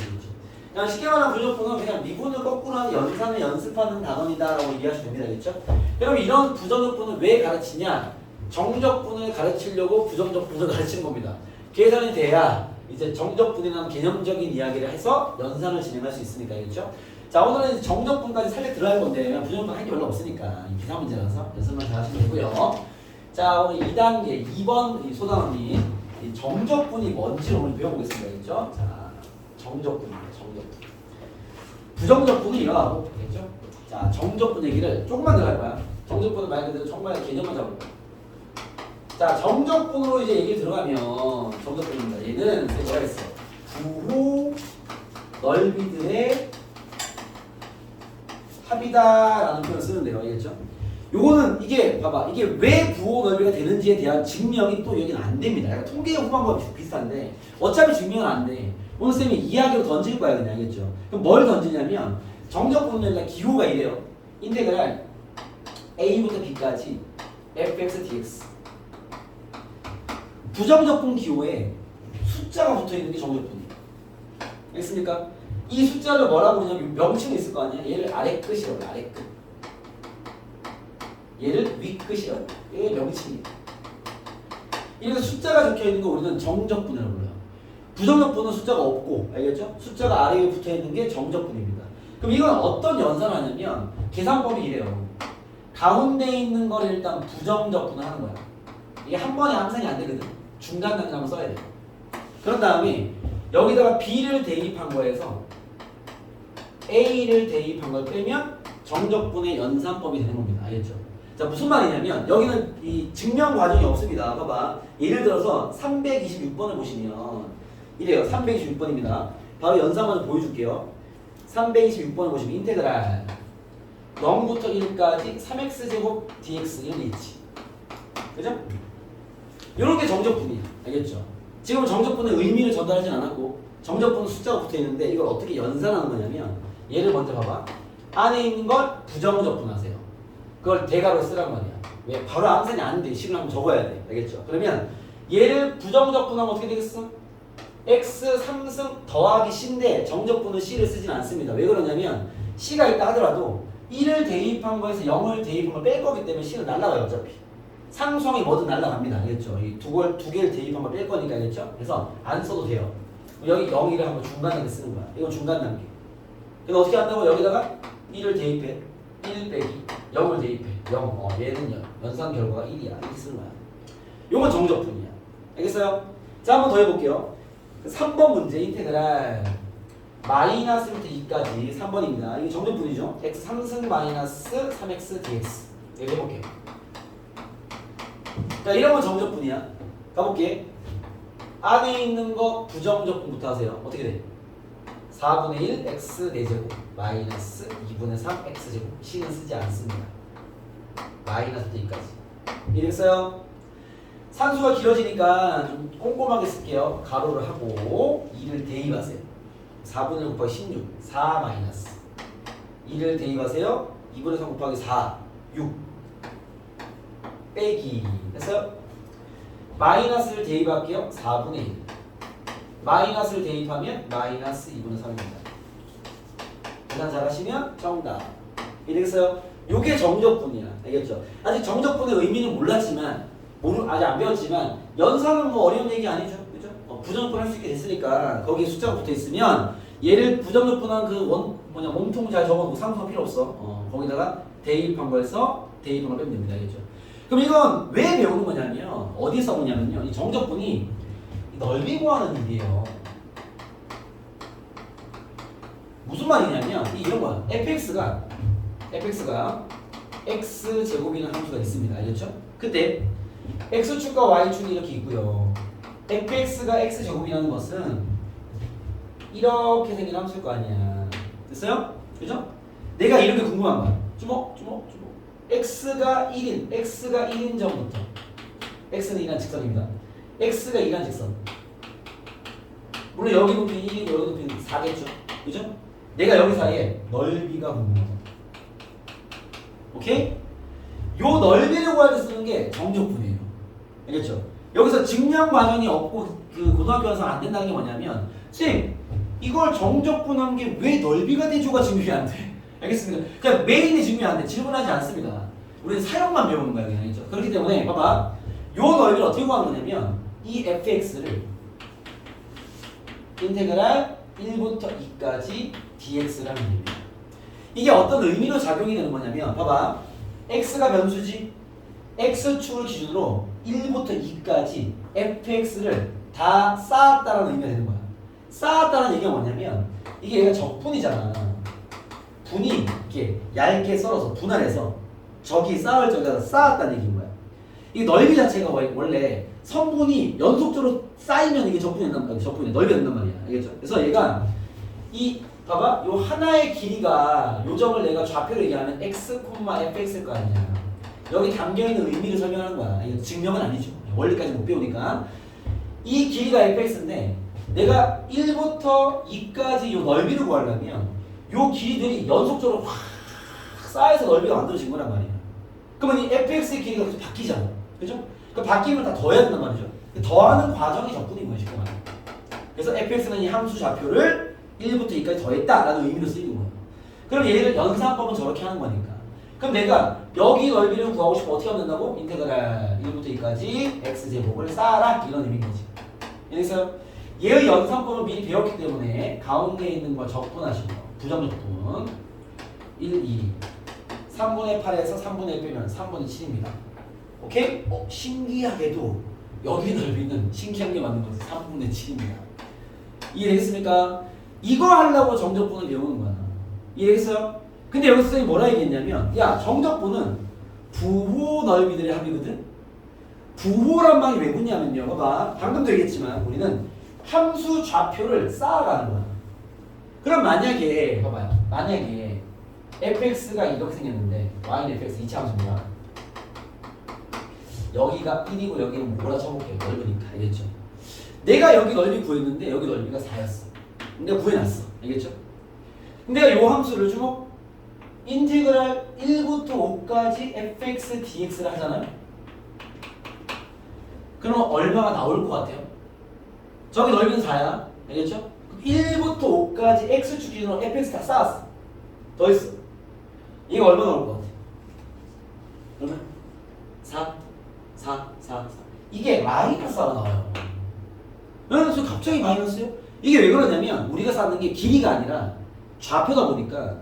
그냥 쉽게 말하면 부정적분은 그냥 미분을 거꾸로 하는 연산을 연습하는 단원이다라고 이해하시면 됩니다. 알겠죠? 그럼 이런 부정적분을 왜 가르치냐? 정적분을 가르치려고 부정적분을 가르치는 겁니다. 계산이 돼야 이제 정적분이라는 개념적인 이야기를 해서 연산을 진행할 수 있으니까. 알겠죠? 자, 오늘은 이제 정적분까지 살짝 들어갈 건데 부정적분 할 게 별로 없으니까 기사 문제라서 연습만 잘 하시면 되고요. 자, 오늘 2단계 2번 소담언니 정적분이 뭔지 오늘 배워보겠습니다. 알겠죠? 자, 정적분입니다. 정적분. 부정적분은 일어나고, 알겠죠? 자, 정적분 얘기를 조금만 들어갈 거야. 정적분은 말 그대로 정말 개념만 잡을 거야. 자, 정적분으로 이제 얘기 들어가면 정적분입니다. 얘는 뭐라 했어? 부호 넓이들의 합이다라는 표현을 쓰는데요. 알겠죠? 요거는 이게 봐봐. 이게 왜 부호 넓이가 되는지에 대한 증명이 또 여기는 안 됩니다. 약간 통계 후반부와 비슷한데 어차피 증명은 안 돼. 오늘 쌤이 이야기로 던질 거야 그냥. 알겠죠? 그럼 뭘 던지냐면 정적분은 기호가 이래요. 인테그랄 a부터 b까지 fx dx. 부정적분 기호에 숫자가 붙어있는 게 정적분이에요. 알겠습니까? 이 숫자를 뭐라고 그러냐면 명칭이 있을 거 아니야. 얘를 아래 끝이라고 해요. 아래 끝. 얘를 위 끝이라고 해요. 이게 명칭이에요. 이래서 숫자가 적혀있는 거 우리는 정적분이라고 불러요. 부정적분은 숫자가 없고, 알겠죠? 숫자가 아래에 붙어있는 게 정적분입니다. 그럼 이건 어떤 연산을 하냐면 계산법이 이래요. 가운데 있는 거를 일단 부정적분을 하는 거야. 이게 한 번에 함산이 안 되거든. 중간 단위 한번 써야 돼. 그런 다음에 여기다가 b를 대입한 거에서 a를 대입한 걸 빼면 정적분의 연산법이 되는 겁니다. 알겠죠? 자, 무슨 말이냐면 여기는 이 증명 과정이 없습니다. 봐봐. 예를 들어서 326번을 보시면 이래요. 326번입니다. 바로 연산 먼저 보여줄게요. 326번을 보시면 인테그랄 0부터 1까지 3x제곱 dx 이런 게 있지. 그죠? 이런 게 정적분이야. 알겠죠? 지금 정적분의 의미를 전달하진 않았고 정적분은 숫자가 붙어있는데 이걸 어떻게 연산하는 거냐면 얘를 먼저 봐봐. 안에 있는 걸 부정적분 하세요. 그걸 대괄호 쓰란 말이야. 왜? 바로 함산이 안 돼. 식을 한번 적어야 돼. 알겠죠? 그러면 얘를 부정적분하면 어떻게 되겠어? x 3승 더하기 c인데 정적분은 c를 쓰진 않습니다. 왜 그러냐면 c가 있다 하더라도 1을 대입한 거에서 0을 대입한 걸 뺄 거기 때문에 c는 날라가요. 어차피. 상수항이 뭐든 날라갑니다. 알겠죠? 이 두 개를 대입한 걸 뺄 거니까. 알겠죠? 그래서 안 써도 돼요. 여기 0, 1을 한번 중간 단계 쓰는 거야. 이건 중간 단계. 그래서 어떻게 한다고? 여기다가 1을 대입해. 1 빼기 0을 대입해. 0. 얘는 연산 결과가 1이야. 이렇게 쓰는 거야. 요건 정적분이야. 알겠어요? 자, 한번 더 해볼게요. 3번 문제 인테그랄 마이너스부터 2까지 3번입니다. 이게 정적분이죠. x 3승 마이너스 3x dx. 이거 해볼게요. 자, 이런 건 정적분이야. 가볼게. 안에 있는 거 부정적분부터 하세요. 어떻게 돼? 4분의 1 x 4제곱 마이너스 2분의 3 x제곱. c는 쓰지 않습니다. 마이너스부터 2까지. 이랬어요? 산수가 길어지니까 좀 꼼꼼하게 쓸게요. 가로를 하고 2를 대입하세요. 4분의 1 곱하기 16 4 마이너스 2를 대입하세요. 2분의 3 곱하기 4 6 빼기 됐어요? 마이너스를 대입할게요. 4분의 1 마이너스를 대입하면 마이너스 2분의 3입니다. 계산 잘하시면 정답. 이랬어요? 요게 정적분이야. 알겠죠? 아직 정적분의 의미는 몰랐지만 아직 안 배웠지만 연산은 뭐 어려운 얘기 아니죠, 그죠? 부정적분 할 수 있게 됐으니까 거기에 숫자가 붙어 있으면 얘를 부정적분한 그 몸통 잘 적어놓고 상수가 필요 없어. 거기다가 대입한 거에서 대입한 걸 빼면 됩니다, 알겠죠? 그럼 이건 왜 배우는 거냐면 어디서 오냐면요, 이 정적분이 넓이 구하는 일이에요. 무슨 말이냐면 이런 거야. fx가 x 제곱이라는 함수가 있습니다, 알겠죠? 그때 x축과 y축이 이렇게 있고요. fx가 x 제곱이라는 것은 이렇게 생긴 함수일 거 아니야. 됐어요? 그죠? 내가 이렇게 궁금한 거야. 주목. x가 1인 점부터 x는 1한 직선입니다. x가 1한 직선. 물론 여기 높이는 1이고 여기 높이는 4겠죠. 그죠? 내가 여기 사이에 넓이가 궁금한 거야. 오케이? 요 넓이를 구할 때 쓰는 게 정적분이에요. 알겠죠? 여기서 증명 과정이 없고 그 고등학교 와서 안 된다는 게 뭐냐면 선생님 이걸 정적분한 게 왜 넓이가 대조가 증명이 안 돼? 알겠습니까? 그냥 메인이 증명이 안 돼. 질문하지 않습니다. 우리는 사용만 배우는 거야, 그냥. 알겠죠? 그렇기 때문에 봐봐. 요 넓이를 어떻게 구하는 거냐면 이 fx를 인테그랄 1부터 2까지 dx라는 겁니다. 이게 어떤 의미로 작용이 되는 거냐면 봐봐. x가 변수지. x축을 기준으로 1부터 2까지 fx를 다 쌓았다라는 의미가 되는 거야. 쌓았다는 얘기가 뭐냐면 이게 얘가 적분이잖아. 분이 이렇게 얇게 썰어서 분할해서 적이 쌓을 적에다 쌓았다는 얘기인 거야. 이 넓이 자체가 원래 성분이 연속적으로 쌓이면 이게 적분이 된단 말이야. 적분이 넓이 된단 말이야. 알겠죠? 그래서 얘가 이 봐봐, 요 하나의 길이가 요 점을 내가 좌표로 얘기하면 x, fx일 거 아니야. 여기 담겨있는 의미를 설명하는 거야. 이거 증명은 아니죠. 원리까지 못 배우니까. 이 길이가 fx인데 내가 1부터 2까지 요 넓이를 구하려면 요 길이들이 연속적으로 확 쌓여서 넓이가 만들어진 거란 말이야. 그러면 이 fx의 길이가 계속 바뀌잖아. 그죠? 그 바뀌면 다 더해야 된단 말이죠. 더하는 과정이 적분인 거야, 쉽게 말하면. 그래서 fx는 이 함수 좌표를 1부터 2까지 더했다라는 의미로 쓰이는 거예요. 그럼 얘를 연산법은 저렇게 하는 거니까. 그럼 내가 여기 넓이를 구하고 싶으면 어떻게 하면 된다고? 인테그랄 1부터 2까지 x제곱을 쌓아라, 이런 의미인 거지. 그래서 얘의 연산법을 미리 배웠기 때문에 가운데 있는 걸 적분하시고 부정적분 1, 2 3분의 8에서 3분의 1 빼면 3분의 7입니다. 오케이? 신기하게도 여기 넓이는 신기한 게 맞는 거지. 3분의 7입니다. 이해되겠습니까? 이거 하려고 정적분을 배우는 거야. 이해했어요? 근데 여기서 선생님이 뭐라 얘기했냐면 야, 정적분은 부호 넓이들의 합이거든? 부호란 말이 왜 붙냐면요, 봐봐. 방금도 얘기했지만 우리는 함수 좌표를 쌓아가는 거야. 그럼 만약에 봐봐요. 만약에 fx가 이렇게 생겼는데 y는 fx 2차 함수입니다. 여기가 1이고 여기는 뭐라 쳐볼게요. 넓으니까. 알겠죠? 내가 여기 넓이 구했는데 여기 넓이가 4였어. 내가 구해놨어. 알겠죠? 근데 요 함수를 주목 인테그랄 1부터 5까지 fx dx를 하잖아요. 그럼 얼마가 나올 것 같아요? 저기 넓이는 4야. 알겠죠? 1부터 5까지 x축 기준으로 fx 다 쌓았어. 더했어. 이거 얼마 나올 것 같아? 얼마? 4 이게 마이너스가 나와요. 그래서 갑자기 마이너스요? 이게 왜 그러냐면 우리가 쌓는 게 길이가 아니라 좌표다 보니까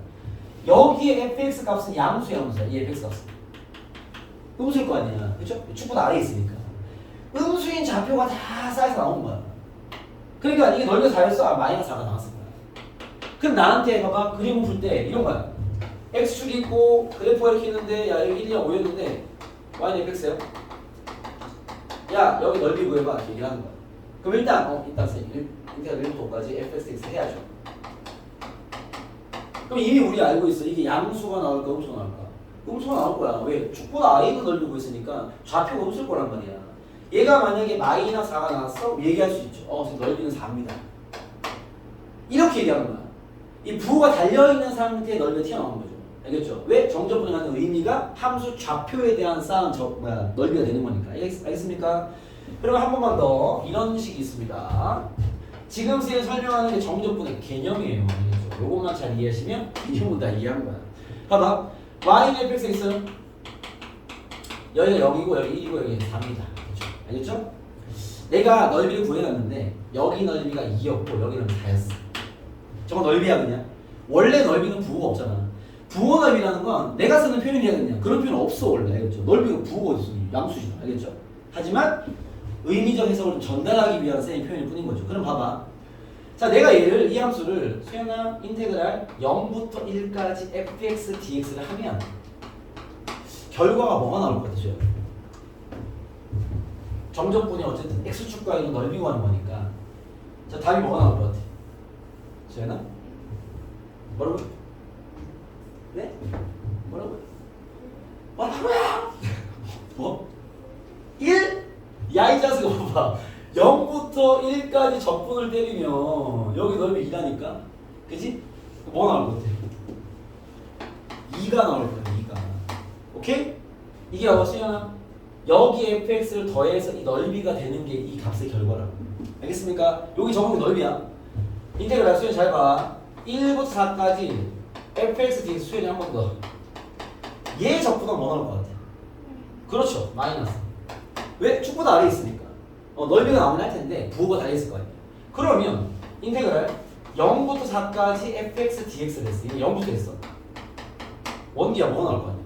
여기에 fx 값은 양수야. 이 fx 값은 음수일 거 아니야. 그렇죠? 축분 아래에 있으니까 음수인 좌표가 다 쌓여서 나온 거야. 그러니까 이게 넓이가 4였어. 마이너스 4가 나왔을 거야. 그럼 나한테 봐봐, 그림을 풀 때 이런 거야. x축이 있고 그래프가 이렇게 있는데 야 여기 1이랑 5였는데 y는 fx야. 야 여기 넓이 구해봐. 이렇게 얘기하는 거야. 그럼 일단 선생님 인테그랄 1부터 5까지 fx 해야죠. 그럼 이미 우리 알고 있어. 이게 양수가 나올까 음수가 나올까? 음수가 나올 거야. 왜? 축보다 아래에 있는 넓이 구했으니까 좌표가 음수일 거란 말이야. 얘가 만약에 마이너스 4가 나왔어? 얘기할 수 있죠. 지금 넓이는 4입니다. 이렇게 얘기하는 거야. 이 부호가 달려있는 상태의 넓이가 튀어나오는 거죠. 알겠죠? 왜? 정적분이 하는 의미가 함수 좌표에 대한 쌓은 넓이가 되는 거니까. 알겠습니까? 그러면 한 번만 더 이런 식이 있습니다. 지금 선생님이 설명하는 게 정적분의 개념이에요. 알겠죠? 요것만 잘 이해하시면 개념은 다 이해한 거야. 봐봐. y는 fx 있어요. 여기가 0이고 여기 1이고 여기 3이다. 알겠죠? 내가 넓이를 구해놨는데 여기 넓이가 2였고 여기는 4였어. 저건 넓이야 그냥. 원래 넓이는 부호가 없잖아. 부호 넓이라는 건 내가 쓰는 표현이야 그냥. 그런 표현 없어 원래. 알겠죠? 넓이가 부호가 있어. 양수지. 알겠죠? 하지만 의미적 해석을 전달하기 위한 쌤의 표현일 뿐인 거죠. 그럼 봐봐. 자, 내가 얘를 이 함수를 수연아 인테그랄 0부터 1까지 fx dx를 하면 결과가 뭐가 나올 것 같으세요? 정적분이 어쨌든 x축과 있는 넓이 구하는 거니까 자 답이 뭐가 나올 것 같아? 수연아? 뭐라고? 네? 뭐라고? 뭐라고요? 뭐? 1? 야 이 자식아 봐봐 0부터 1까지 적분을 때리면 여기 넓이 2라니까 그치? 뭐 나올 것 같아? 2가 나올 거야 2가 오케이? 이게 봐봐 수연아 여기 fx를 더해서 이 넓이가 되는 게 이 값의 결과라고 알겠습니까? 여기 적은 게 넓이야 인테그랄 수연 잘 봐 1부터 4까지 fx dx 수연이 한 번 더 얘 적분하면 뭐 나올 것 같아? 그렇죠 마이너스 왜? 축보다 아래에 있으니까 넓이가 나오긴 할 텐데 부호가 달려있을 거 아니야 그러면 인테그랄 0부터 4까지 fx dx를 했어 이게 0부터 했어 원기야 뭐가 나올 거 아니야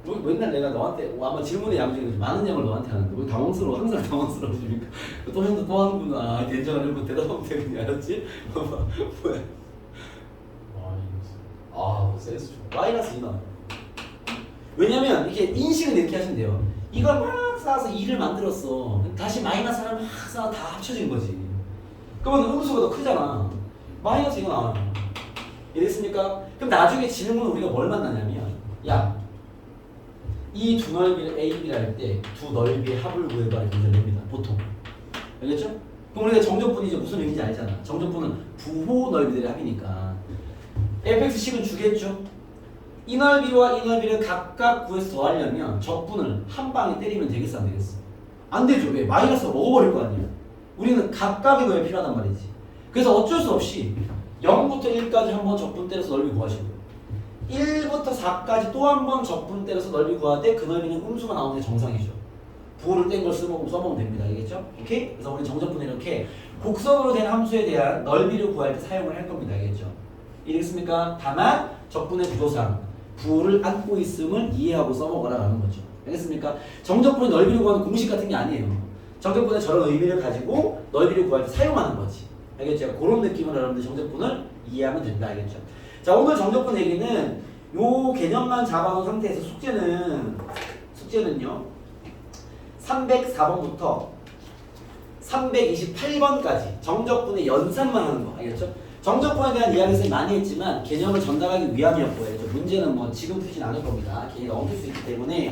왜 맨날 내가 너한테 아마 질문의 양이 많은 양을 너한테 하는데 왜 당황스러워 항상 당황스러우십니까 또 형도 또 하는구나 된장을 해고 대답하면 되겠니 알았지? 뭐야 아 센스 좋아 마이너스 2만 왜냐면 이렇게 인식은 이렇게 하시면 돼요 이걸 막 쌓아서 2를 만들었어 다시 마이너스를 막 쌓아 다 합쳐진 거지 그러면 음수가 더 크잖아 마이너스 이거 나와요 이해됐습니까? 그럼 나중에 질문은 우리가 뭘 만나냐면 야 이 두 넓이를 A, B를 할 때 두 넓이의 합을 구해봐 이렇게 됩니다 보통 알겠죠? 그럼 우리가 정적분이 이제 무슨 의미인지 알잖아 정적분은 부호 넓이들의 합이니까 fx식은 주겠죠? 이 넓이와 이 넓이를 각각 구해서 더하려면 적분을 한 방에 때리면 되겠어 안 되겠어? 안 되죠 왜? 마이너스가 먹어버릴 거 아니야 우리는 각각의 넓이 필요하단 말이지 그래서 어쩔 수 없이 0부터 1까지 한번 적분 때려서 넓이 구하시고 1부터 4까지 또 한 번 적분 때려서 넓이 구할 때 그 넓이는 음수가 나오는 게 정상이죠. 부호를 뗀 걸 써먹으면 됩니다. 알겠죠? 오케이? 그래서 우리 정적분은 이렇게 곡선으로 된 함수에 대한 넓이를 구할 때 사용을 할 겁니다. 알겠죠? 이해됐습니까? 다만 적분의 구조상 부호를 안고 있음을 이해하고 써먹어라 라는 거죠. 알겠습니까? 정적분의 넓이를 구하는 공식 같은 게 아니에요. 정적분의 저런 의미를 가지고 넓이를 구할 때 사용하는 거지. 알겠죠? 그런 느낌으로 여러분들 정적분을 이해하면 된다. 알겠죠? 자, 오늘 정적분 얘기는 요 개념만 잡아놓은 상태에서 숙제는요 304번부터 328번까지 정적분의 연산만 하는 거 알겠죠? 정적분에 대한 이야기를 많이 했지만 개념을 전달하기 위함이었고요. 문제는 뭐 지금 풀진 않을 겁니다. 개념이 엉킬 수 있기 때문에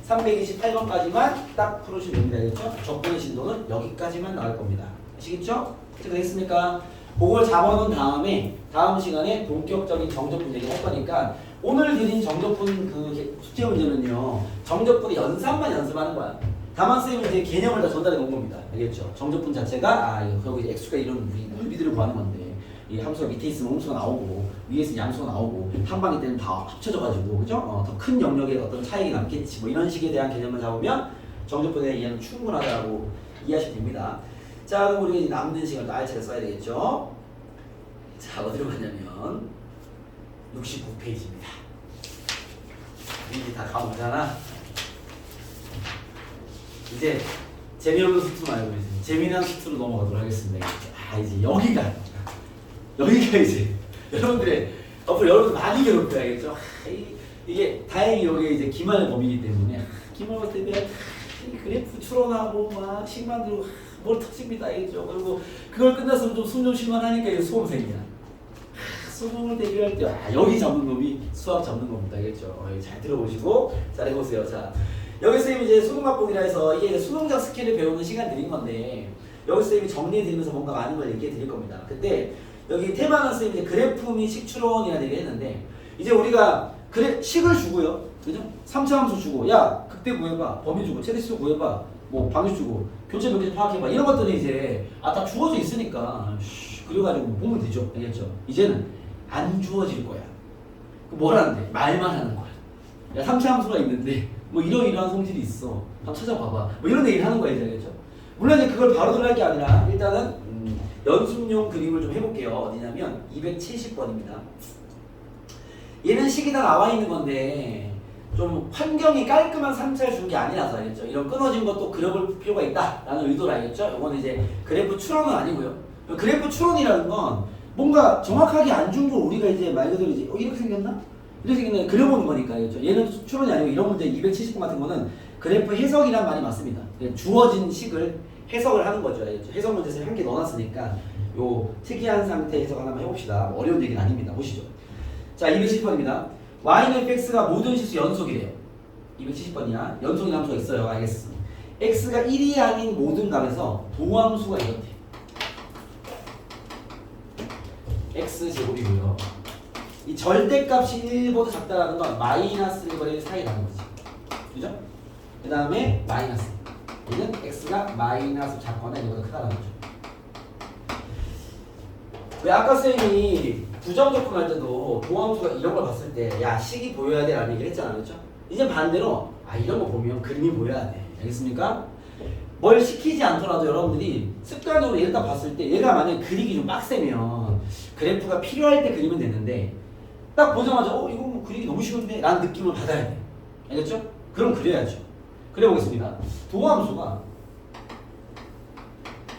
328번까지만 딱 풀으시면 됩니다. 알겠죠? 적분의 진도는 여기까지만 나올 겁니다. 아시겠죠? 됐습니까? 그걸 잡아놓은 다음에 다음 시간에 본격적인 정적분 얘기를 할 거니까 오늘 드린 정적분 그 숙제 문제는요 정적분의 연산만 연습하는 거야. 다만 쌤은 이제 개념을 다 전달해 놓은 겁니다. 알겠죠? 정적분 자체가 여기 이제 x가 이런 넓이들을 구하는 건데 이 함수가 밑에 있으면 음수가 나오고 위에 있으면 양수가 나오고 한 방에 때는 다 합쳐져가지고 그죠? 더 큰 영역에 어떤 차이가 남겠지 뭐 이런 식에 대한 개념을 잡으면 정적분에 대한 이해는 충분하다고 이해하시면 됩니다. 자, 그럼 우리가 이제 남는 시간을 알차게 써야 되겠죠? 자, 어디로 가냐면 69페이지입니다. 이게 다 가보잖아. 이제 재미없는 수트 말고 이제 재미난 수트로 넘어가도록 하겠습니다. 이제 여기가 이제 여러분들의 앞으로 여러분들 많이 괴롭혀야겠죠? 이게 다행히 여기 이제 기말의 범위이기 때문에 기말 때문에 그래프 추론하고 막 식 만들고 뭘 터집니다. 알겠죠? 그리고 그걸 끝났으면 좀 숨 좀 쉴만하니까 이게 수험생이야. 수능을 대비할 때 여기 잡는 놈이 수학 잡는 겁니다. 알겠죠? 잘 들어보시고 잘 해보세요. 자, 여기 쌤이 이제 수능 맛보기라 해서 이게 수능적 스킬을 배우는 시간 드린 건데 여기 쌤이 정리해드리면서 뭔가 많은 걸 얘기해 드릴 겁니다. 그때 여기 테마는 쌤이 이제 그래프 및 식추론이라 얘기했는데 이제 우리가 식을 주고요. 그죠? 3차 함수 주고 야 극대 구해봐. 범위 주고 최대수 구해봐. 뭐 방식 주고 교체 몇 개 파악해봐. 이런 것들이 이제 다 주어져 있으니까 그래가지고 보면 되죠. 알겠죠? 이제는 안 주어질 거야. 뭐라는데? 말만 하는 거야. 야, 3차 함수가 있는데 뭐 이러이러한 성질이 있어. 한번 찾아봐봐. 뭐 이런 얘기를 하는 거야, 이제. 알겠죠? 물론 이제 그걸 바로 들어갈 게 아니라 일단은 연습용 그림을 좀 해볼게요. 어디냐면 270번입니다. 얘는 식이 다 나와 있는 건데 좀 환경이 깔끔한 3차를 준 게 아니라서 알겠죠? 이런 끊어진 것도 그려볼 필요가 있다라는 의도를 알겠죠? 이거는 이제 그래프 추론은 아니고요. 그래프 추론이라는 건 뭔가 정확하게 안 준 걸 우리가 이제 말 그대로 이제 이렇게 생겼나? 이렇게 생겼나? 그려보는 거니까 알겠죠? 얘는 추론이 아니고 이런 문제 270번 같은 거는 그래프 해석이란 말이 맞습니다. 주어진 식을 해석을 하는 거죠. 알겠죠? 해석 문제에서 한 개 넣어놨으니까 요 특이한 상태 해석 하나만 해봅시다. 어려운 얘기는 아닙니다. 보시죠. 자, 270번입니다. y는 fx가 모든 실수 연속이래요. 270번이야. 연속인 함수가 있어요. 알겠어. x가 1이 아닌 모든 값에서 도함수가 이렇대. x제곱이고요. 이 절대값이 1보다 작다라는 건 마이너스 1거리 사이라는 거지. 그죠? 그 다음에 마이너스. 얘는 x가 마이너스 작거나 이거보다 크다는 거죠. 왜 아까 쌤이 부정적분 할 때도 도함수가 이런 걸 봤을 때 야 식이 보여야 돼 라는 얘기를 했잖아. 그렇죠? 이제 반대로 아 이런 거 보면 그림이 보여야 돼. 알겠습니까? 뭘 시키지 않더라도 여러분들이 습관적으로 얘를 딱 봤을 때 얘가 만약에 그리기 좀 빡세면 그래프가 필요할 때 그리면 되는데 딱 보자마자 이거 뭐 그리기 너무 쉬운데 라는 느낌을 받아야 돼. 알겠죠? 그럼 그려야죠. 그려보겠습니다. 도함수가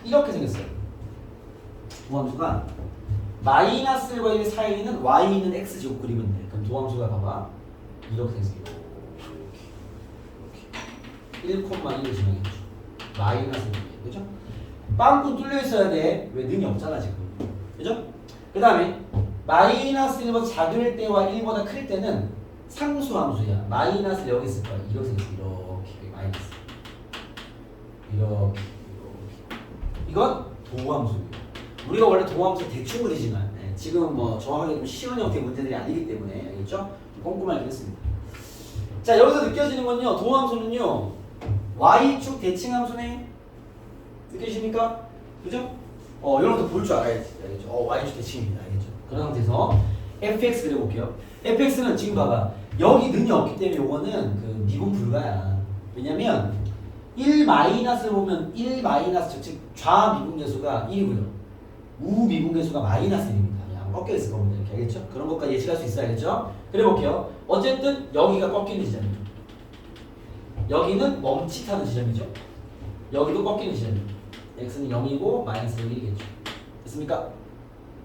이렇게 생겼어요. 도함수가 마이너스 1과 1 사이에 있는 y는 x제곱 그리면 돼. 그럼 도함수가 봐봐. 이렇게 생겼어요. 이렇게 1,1을 지정해줘. 마이너스 1. 그죠? 빵꾸 뚫려 있어야 돼. 왜 능이 없잖아 지금. 그죠? 그 다음에 마이너스 1보다 작을 때와 1보다 클 때는 상수함수야. 마이너스를 여기 있을 거야. 이렇게 생겼어. 이렇게 마이너스. 이렇게. 이건 도함수예요. 우리가 원래 도함수 대충 그리지만 지금은 뭐 정확하게 좀 쉬운 형태의 문제들이 아니기 때문에 알겠죠? 좀 꼼꼼하게 그렸습니다. 자, 여기서 느껴지는 건요. 도함수는요. y축 대칭함수네. 느껴지십니까? 그죠? 이런 것도 볼 줄 알아야지. 알겠죠? y축 대칭입니다. 알겠죠? 그런 상태에서 fx 그려볼게요. fx는 지금 봐봐. 여기 능이 없기 때문에 요거는 그 미분 불가야. 왜냐면 1 마이너스를 보면 1 마이너스 즉 좌미분계수가 1이고요. 우미분계수가 마이너스 1입니다. 그냥 꺾여 있을 겁니다. 이렇게 알겠죠? 그런 것까지 예측할 수 있어야겠죠? 그래 볼게요. 어쨌든 여기가 꺾이는 지점이죠. 여기는 멈칫하는 지점이죠. 여기도 꺾이는 지점이죠. x는 0이고 마이너스는 1이겠죠. 됐습니까?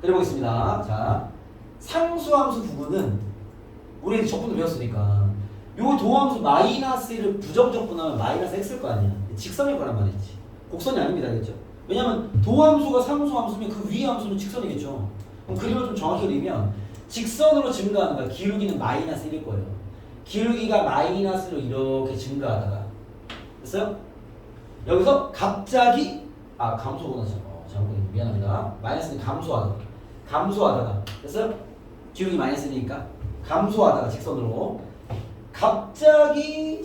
그래 보겠습니다. 자, 상수함수 부분은 우리 적분도 배웠으니까 요 도함수 마이너스 1을 부정적분하면 마이너스 x일 거 아니야. 직선일 거란 말이지. 곡선이 아닙니다. 알겠죠? 왜냐면 도함수가 상수함수면 그 위의 함수는 직선이겠죠. 그럼 그림을 좀 정확히 그리면 직선으로 증가하는 거야. 기울기는 마이너스 1일 거예요. 기울기가 마이너스로 이렇게 증가하다가 됐어요? 여기서 갑자기 감소구나. 잘못 미안합니다. 마이너스는 감소하다가 됐어요? 기울기 마이너스니까 감소하다가 직선으로 갑자기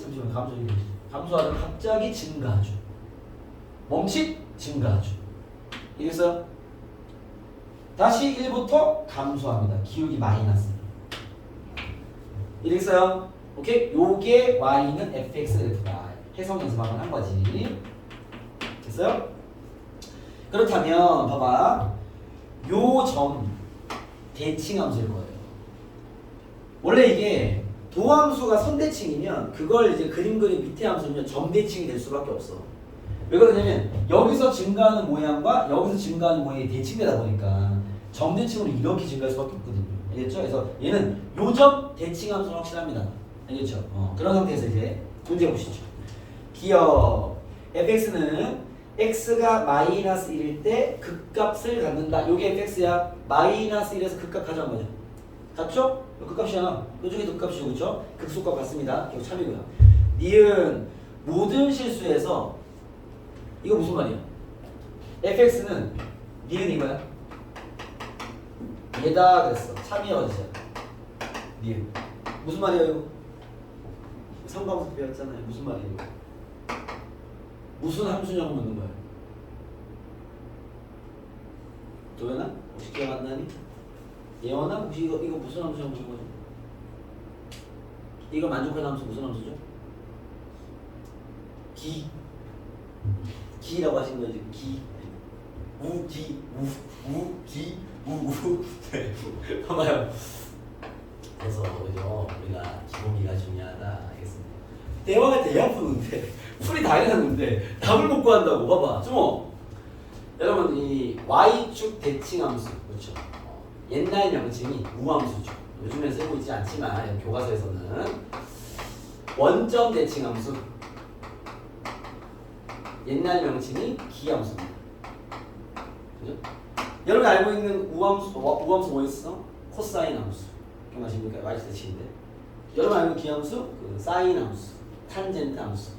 감소하다가 갑자기 증가하죠. 멈칫 증가하죠. 이래서 다시 1부터 감소합니다. 기울기 마이너스. 이래서요. 오케이? 요게 y는 fx다. 해석 연습 한번 한 거지. 됐어요? 그렇다면 봐봐. 요 점 대칭함수일 거예요. 원래 이게 도함수가 선대칭이면 그걸 이제 그림 밑에 함수면 점대칭이 될 수밖에 없어. 왜 그러냐면 여기서 증가하는 모양과 여기서 증가하는 모양이 대칭되다 보니까 점대칭으로 이렇게 증가할 수밖에 없거든요. 알겠죠? 그래서 얘는 요점 대칭함수는 확실합니다. 알겠죠? 그런 상태에서 이제 문제 보시죠. 기억 fx는 x가 마이너스 1일 때 극값을 갖는다. 요게 fx야. 마이너스 1에서 극값 가져온 거죠. 같죠? 극값이잖아. 요쪽에도 극값이죠. 그렇죠? 극소값 같습니다. 기억 참이고요. 니은 모든 실수에서 이거 무슨 말이야? fx는 니은 이거야. 얘다 그랬어. 참이 어디서? 니은. 무슨 말이야 이거? 성감수 배웠잖아요. 무슨 말이야 이거? 무슨 함수냐고 묻는 거야. 도연아? 혹시 기억 안 나니? 예원아? 혹시 이거 무슨 함수냐고 묻는 거지? 이거 만족하는 함수 무슨 함수죠? 기라고 하신 거예요 지금 기. 네. 봐봐요. 그래서 그죠? 우리가 기본기가 중요하다. 알겠습니다. 대화가 돼야 푸는데 풀이 당연한 건데 답을 못 구한다고. 봐봐. 좀 여러분 이 y축 대칭함수 그렇죠? 옛날 명칭이 우함수죠. 요즘엔 쓰고 있지 않지만 교과서에서는 원점 대칭함수. 옛날 명칭이 기함수입니다. 그죠? 여러분 알고 있는 우함수 뭐 있어? 코사인 함수. 기억나십니까? y축 대칭인데. 여러분 알고 있는 기함수? 그 사인 함수, 탄젠트 함수.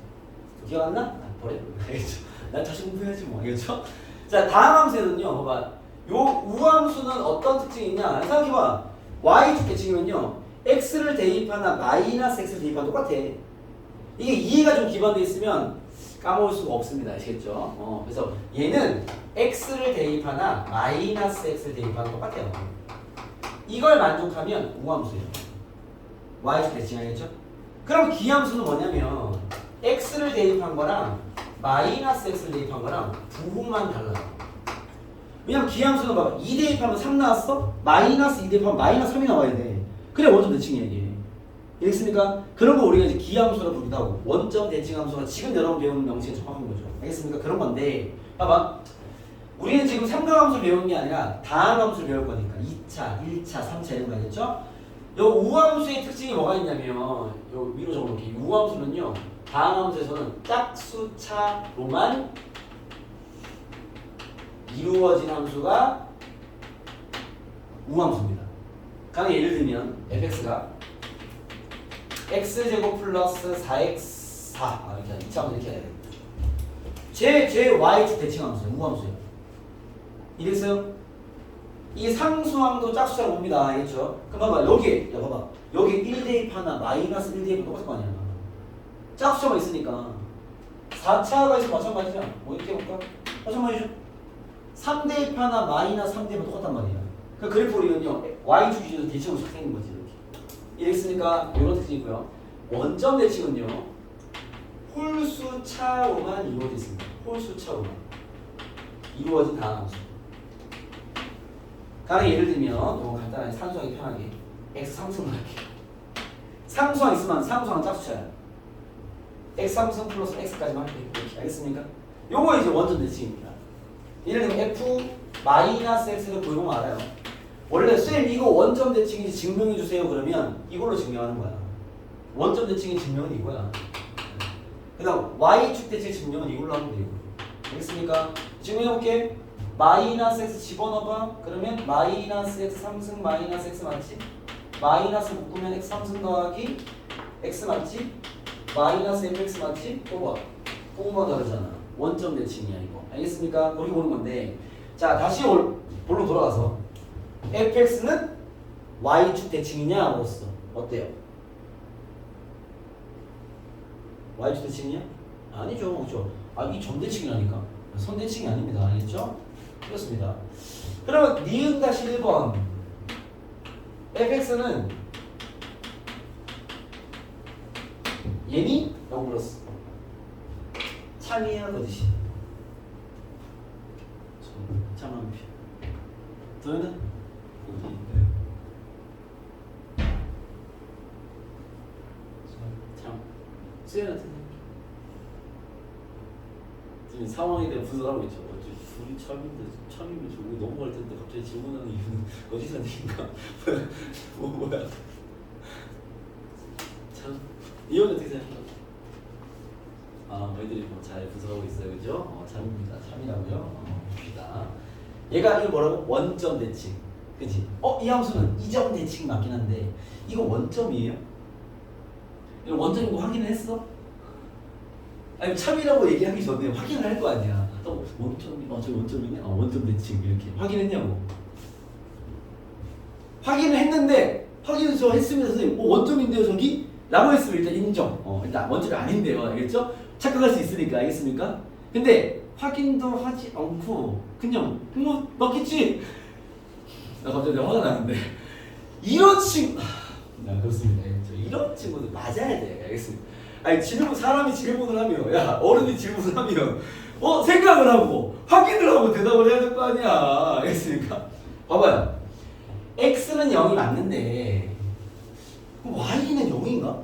기억 안 나? 아, 버려. 알겠죠? 난 다시 공부해야지 뭐. 알겠죠? 자, 다음 함수에는요. 봐봐. 요 우함수는 어떤 특징이 있냐? 생각해봐. y축 대칭이면요. x를 대입하나 마이너스 x를 대입하나 똑같아. 이게 이해가 좀 기반되어 있으면 까먹을 수가 없습니다. 아시겠죠? 그래서 얘는 x를 대입하나 마이너스 x를 대입하나 똑같아요. 이걸 만족하면 우함수예요. y축 대칭하겠죠? 그럼 기함수는 뭐냐면 x를 대입한 거랑 마이너스 x를 대입한 거랑 부호만 달라요. 왜냐면 기함수는 봐봐. 2 대입하면 3 나왔어? 마이너스 2 대입하면 마이너스 3이 나와야 돼. 그래 원점 대칭이야 이게. 알겠습니까? 그런 거 우리가 이제 기함수라고 부르기도 하고 원점 대칭함수가 지금 여러분 배우는 명칭에 적합한 거죠. 알겠습니까? 그런 건데 봐봐. 우리는 지금 삼각함수를 배우는 게 아니라 다항함수를 배울 거니까 2차, 1차, 3차 이런 거 알겠죠? 요 우함수의 특징이 뭐가 있냐면 요 위로 적어놓기. 우함수는요. 다항함수에서는 짝수차로만 이루어진 함수가 우함수입니다. 강의 예를 들면 fx가 x제곱 플러스 4x4 이렇게 2차 함수 이렇게 해야 돼요. 제 y축 대칭함수예요. 우함수예요. 이랬어요? 이 상수함도 짝수처럼 옵니다. 알겠죠? 그럼 봐봐. 여기 봐봐. 여기 1 대입 하나 마이너스 1 대입 똑같을 거 아니야. 짝수처럼 있으니까 4차가 있으면 마찬가지죠. 뭐 이렇게 해볼까? 마찬가지죠. 3 대입 하나 마이너스 3 대입은 똑같단 말이야. 그 그래프로는요. y축 기준으로 대칭으로 생긴 거지. 이렇게. 이랬으니까 이런 특징이 있고요. 원점 대칭은요. 홀수 차로만 이루어져 있습니다. 홀수 차로만 이루어진 다항함수. 강의 예를 들면 너무 간단하게 산수하기 편하게 x 상승을 할게요. 상수항 있으면 상수항은 짝수차야. x 상승 플러스 x까지만 할게요. 이렇게 알겠습니까? 요거 이제 원점 대칭입니다. 예를 들면 f 마이너스 x를 보이는 거 알아요. 원래 쌤 이거 원점 대칭인지 증명해 주세요 그러면 이걸로 증명하는 거야. 원점 대칭의 증명은 이거야. 그다음 y축 대칭 증명은 이걸로 하면 되고. 알겠습니까? 증명해 볼게. 마이너스 x 집어넣어봐. 그러면 마이너스 x 3승 마이너스 x 맞지? 마이너스 묶으면 x 3승 더하기 x 맞지? 마이너스 fx 맞지? 뽑아. 뽑으면 다르잖아. 원점 대칭이야 이거. 알겠습니까? 거기 보는 건데. 자 다시 본론 돌아가서 fx는 y축 대칭이냐 물었어. 어때요? y축 대칭이냐? 아니죠. 그렇죠? 이 점대칭이라니까. 선대칭이 아닙니다. 알겠죠? 그렇습니다. 그러면 니은 다시 1번 fx는 얘니? 라고 불렀어. 참이야 거짓이? 참한 표. 도현은? 참. 수현한테 지금 상황에 대한 분석을 하고 있죠. 둘이 참이면 좋고 넘어갈 텐데 갑자기 질문하는 이유는 거짓말인가? 뭐야? 참 이건 어떻게 생각해요? 너희들이 뭐 잘 분석하고 있어요, 그죠? 참입니다. 참이라고요. 봅시다. 얘가 이거 뭐라고? 원점 대칭, 그렇지? 이 함수는 이점 대칭 맞긴 한데 이거 원점이에요? 이거 원점인 거 확인을 했어? 아니 참이라고 얘기하기 전에 확인을 할 거 아니야. 원점이 저 원점이네. 원점 대칭 이렇게 확인했냐고. 확인을 했는데 확인을 저 했으면 선생님 원점인데요 저기? 라고 했으면 일단 인정. 일단 원점이 아닌데요. 알겠죠? 착각할 수 있으니까. 알겠습니까? 근데 확인도 하지 않고 그냥 뭐 맞겠지? 나 갑자기 화가 나는데 이런 친구 그렇습니다. 알겠죠? 알겠죠? 이런 친구들 맞아야 돼. 알겠습니다. 아니 사람이 질문을 하면 야 어른이 질문을 하면 생각을 하고 확인을 하고 대답을 해야 될 거 아니야. 알겠습니까? 봐봐요. x는 0이 맞는데 그럼 y는 0인가?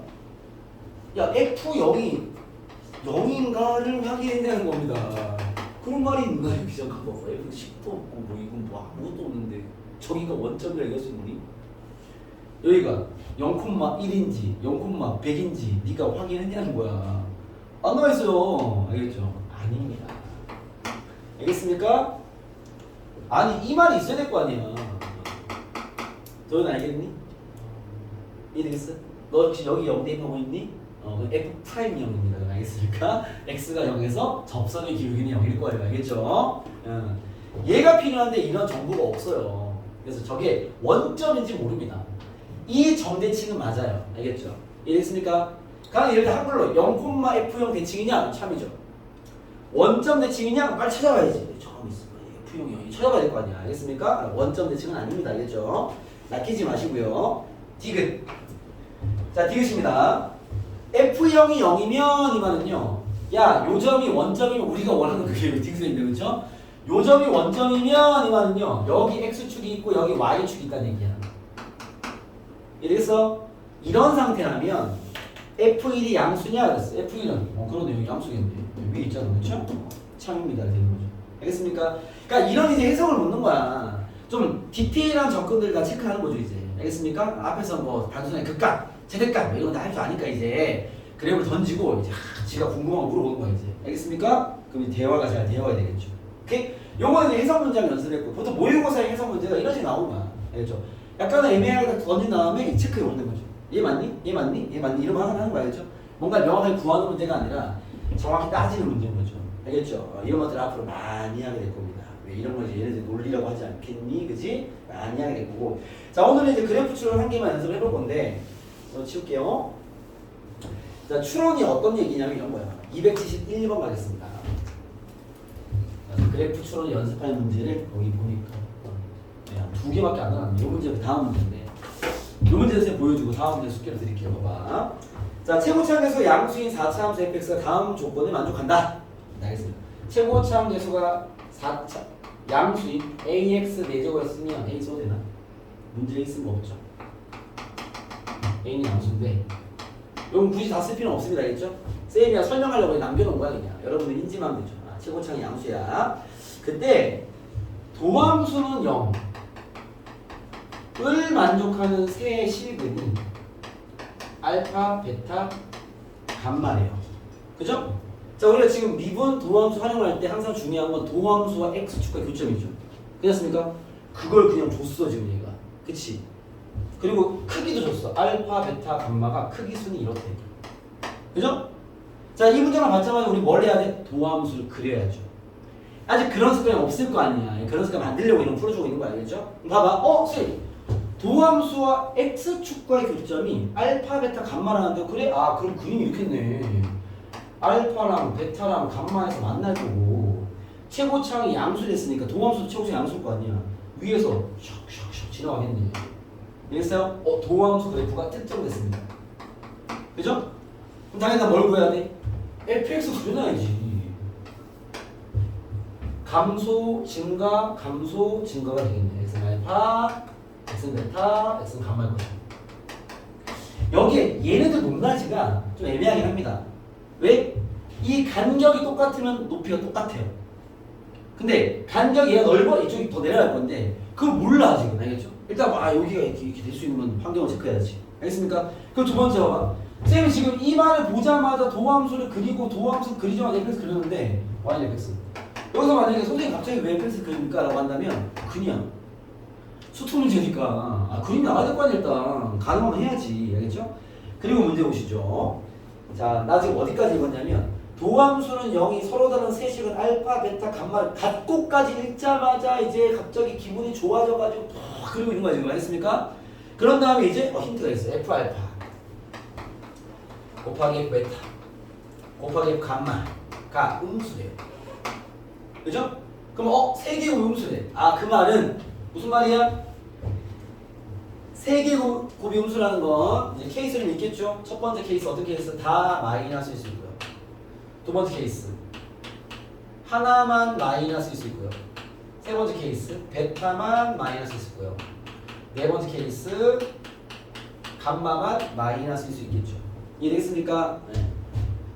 야 f0이 0인가를 확인해내는 겁니다. 그런 말이 있나? 여기 잠깐 봐봐. f 10도 없고 뭐 이건 뭐 아무것도 없는데 저기가 원점이라 얘기했으니 여기가 0,1인지 0,100인지 네가 확인했냐는 거야. 안 나와있어요. 알겠죠? 아닙니다. 알겠습니까? 아니 이 말이 있어야 될 거 아니야. 너는 알겠니? 이해되겠어? 너 혹시 여기 0 대입하고 있니? f 프라임 0입니다. 알겠습니까? x가 0에서 접선의 기울기는 0일 거예요. 알겠죠? 얘가 필요한데 이런 정보가 없어요. 그래서 저게 원점인지 모릅니다. 이 정대칭은 맞아요. 알겠죠? 이해됐습니까? 그럼 예를 들어 한글로 0,f0 대칭이냐? 참이죠. 원점 대칭이냐? 빨리 찾아봐야지. 처음 있어. f0이 찾아봐야 될 거 아니야. 알겠습니까? 원점 대칭은 아닙니다. 알겠죠? 낚이지 마시고요. 디귿. 자, 디귿입니다. f0이 0이면 이 말은요. 야, 요 점이 원점이면 우리가 원하는 그게 디귿인데 그렇죠? 요 점이 원점이면 이 말은요. 여기 x축이 있고 여기 y축이 있다는 얘기야. 이래서 이런 상태라면 f1이 양수냐 그랬어. f1은 그러네요. 양수겠네. 위에 있잖아. 그렇죠? 참입니다. 되는 거죠. 알겠습니까? 그러니까 이런 이제 해석을 묻는 거야. 좀 디테일한 접근들 다 체크하는 거죠, 이제. 알겠습니까? 앞에서 뭐 단순하게 극각, 제대각 뭐 이런 거 다 할 줄 아니까 이제 그래프를 던지고 이제 지가 궁금한 거 물어보는 거야, 이제. 알겠습니까? 그럼 대화가 잘 되어야 되겠죠. 오케이? 요거는 이제 해석 문장 연습했고 보통 모의고사의 해석 문제가 이런 식으로 나오는 거야. 알겠죠? 약간은 애매하게 던진 다음에 체크해 보는 거죠. 얘 맞니? 얘 맞니? 얘 맞니? 이런 거 하는 거 알겠죠? 뭔가 명확하게 구하는 문제가 아니라 정확히 따지는 문제인 거죠. 알겠죠? 이런 것들 앞으로 많이 하게 될 겁니다. 왜 이런 걸 이제 얘네들 논리라고 하지 않겠니? 그지? 많이 하게 될 거고. 자, 오늘은 이제 그래프 추론 한 개만 연습을 해볼 건데, 치울게요. 자, 추론이 어떤 얘기냐면 이런 거야. 271번 가겠습니다. 그래프 추론 연습하는 문제를 거기 보니까 두 개밖에 안 나왔네. 이 문제가 다음 문제인데. 이 문제에서 제가 보여주고 다음 문제 숙제를 드릴게요. 봐봐. 자, 최고차항 계수 양수인 4차 함수 fx가 다음 조건에 만족한다. 알겠습니다. 최고차항 계수가 4차 양수인 ax 4제곱이었으면 a 써도 되나? 문제에 있으면 없죠. a는 양수인데 이건 굳이 다 쓸 필요는 없습니다. 알겠죠? 쌤이야 설명하려고 남겨놓은 거야 그냥. 여러분들 인지만 되죠. 최고차항이 양수야. 그때 도함수는 0을 만족하는 세 실근이 알파, 베타, 감마래요. 그죠? 자, 우리가 지금 미분 도함수 활용할 때 항상 중요한 건 도함수와 x축과 교점이죠. 그렇습니까? 그걸 그냥 줬어 지금 얘가. 그치? 그리고 크기도 줬어. 알파, 베타, 감마가 크기 순이 이렇대. 그죠? 자, 이 문제만 받자마자 우리 뭘 해야 돼? 도함수를 그려야죠. 아직 그런 습관이 없을 거 아니야. 그런 습관 만들려고 이런 풀어주고 있는 거 알겠죠? 봐봐. 쌤. 도함수와 x축과의 교점이 알파, 베타, 감마라는데 그래? 아, 그럼 그림이 이렇게 있네. 알파랑 베타랑 감마에서 만날 거고 최고차항이 양수됐으니까 도함수도 최고차항 양수일 거 아니야. 위에서 샥샥샥 지나가겠네. 이랬어요? 도함수 그래프가 특정됐습니다. 그죠? 그럼 당연히 나 뭘 구해야 돼? fx 그려놔야지. 감소, 증가, 감소, 증가가 되겠네. x는 알파, x는 베타, x는 감마일 거죠. 여기에 얘네들 높낮이가 좀 애매하긴 합니다. 왜? 이 간격이 똑같으면 높이가 똑같아요. 근데 간격이 얘가 넓어 이쪽이 더 내려갈 건데 그걸 몰라 지금. 알겠죠? 일단 여기가 이렇게 될 수 있는 환경을 체크해야지. 알겠습니까? 그럼 두 번째 봐봐. 쌤이 지금 이 말을 보자마자 도함수를 그리고 도함수 그리자마자 fx 그렸는데 y fx. 여기서 만약에 선생님 갑자기 왜 fx 그립니까? 라고 한다면 그냥 수투 문제니까 그림 나와야 될 거 아니야. 일단 가능하면 해야지. 알겠죠? 그리고 문제 보시죠. 자, 나 지금 어디까지 읽었냐면 도함수는 0이 서로 다른 세식은 알파, 베타, 감마 같고까지 읽자마자 이제 갑자기 기분이 좋아져가지고 푹 그리고 있는 거야 지금. 알겠습니까? 그런 다음에 이제 힌트가 있어. f 알파 곱하기 f 베타 곱하기 f 감마가 음수래요. 그죠? 그럼 세개곱 음수래. 그 말은 무슨 말이야? 세 개 곱이 음수라는 건 이제 케이스를 있겠죠. 첫 번째 케이스 어떤 케이스? 다 마이너스일 수 있고요. 두 번째 케이스 하나만 마이너스일 수 있고요. 세 번째 케이스 베타만 마이너스일 수 있고요. 네 번째 케이스 감마만 마이너스일 수 있겠죠. 이해되겠습니까? 네.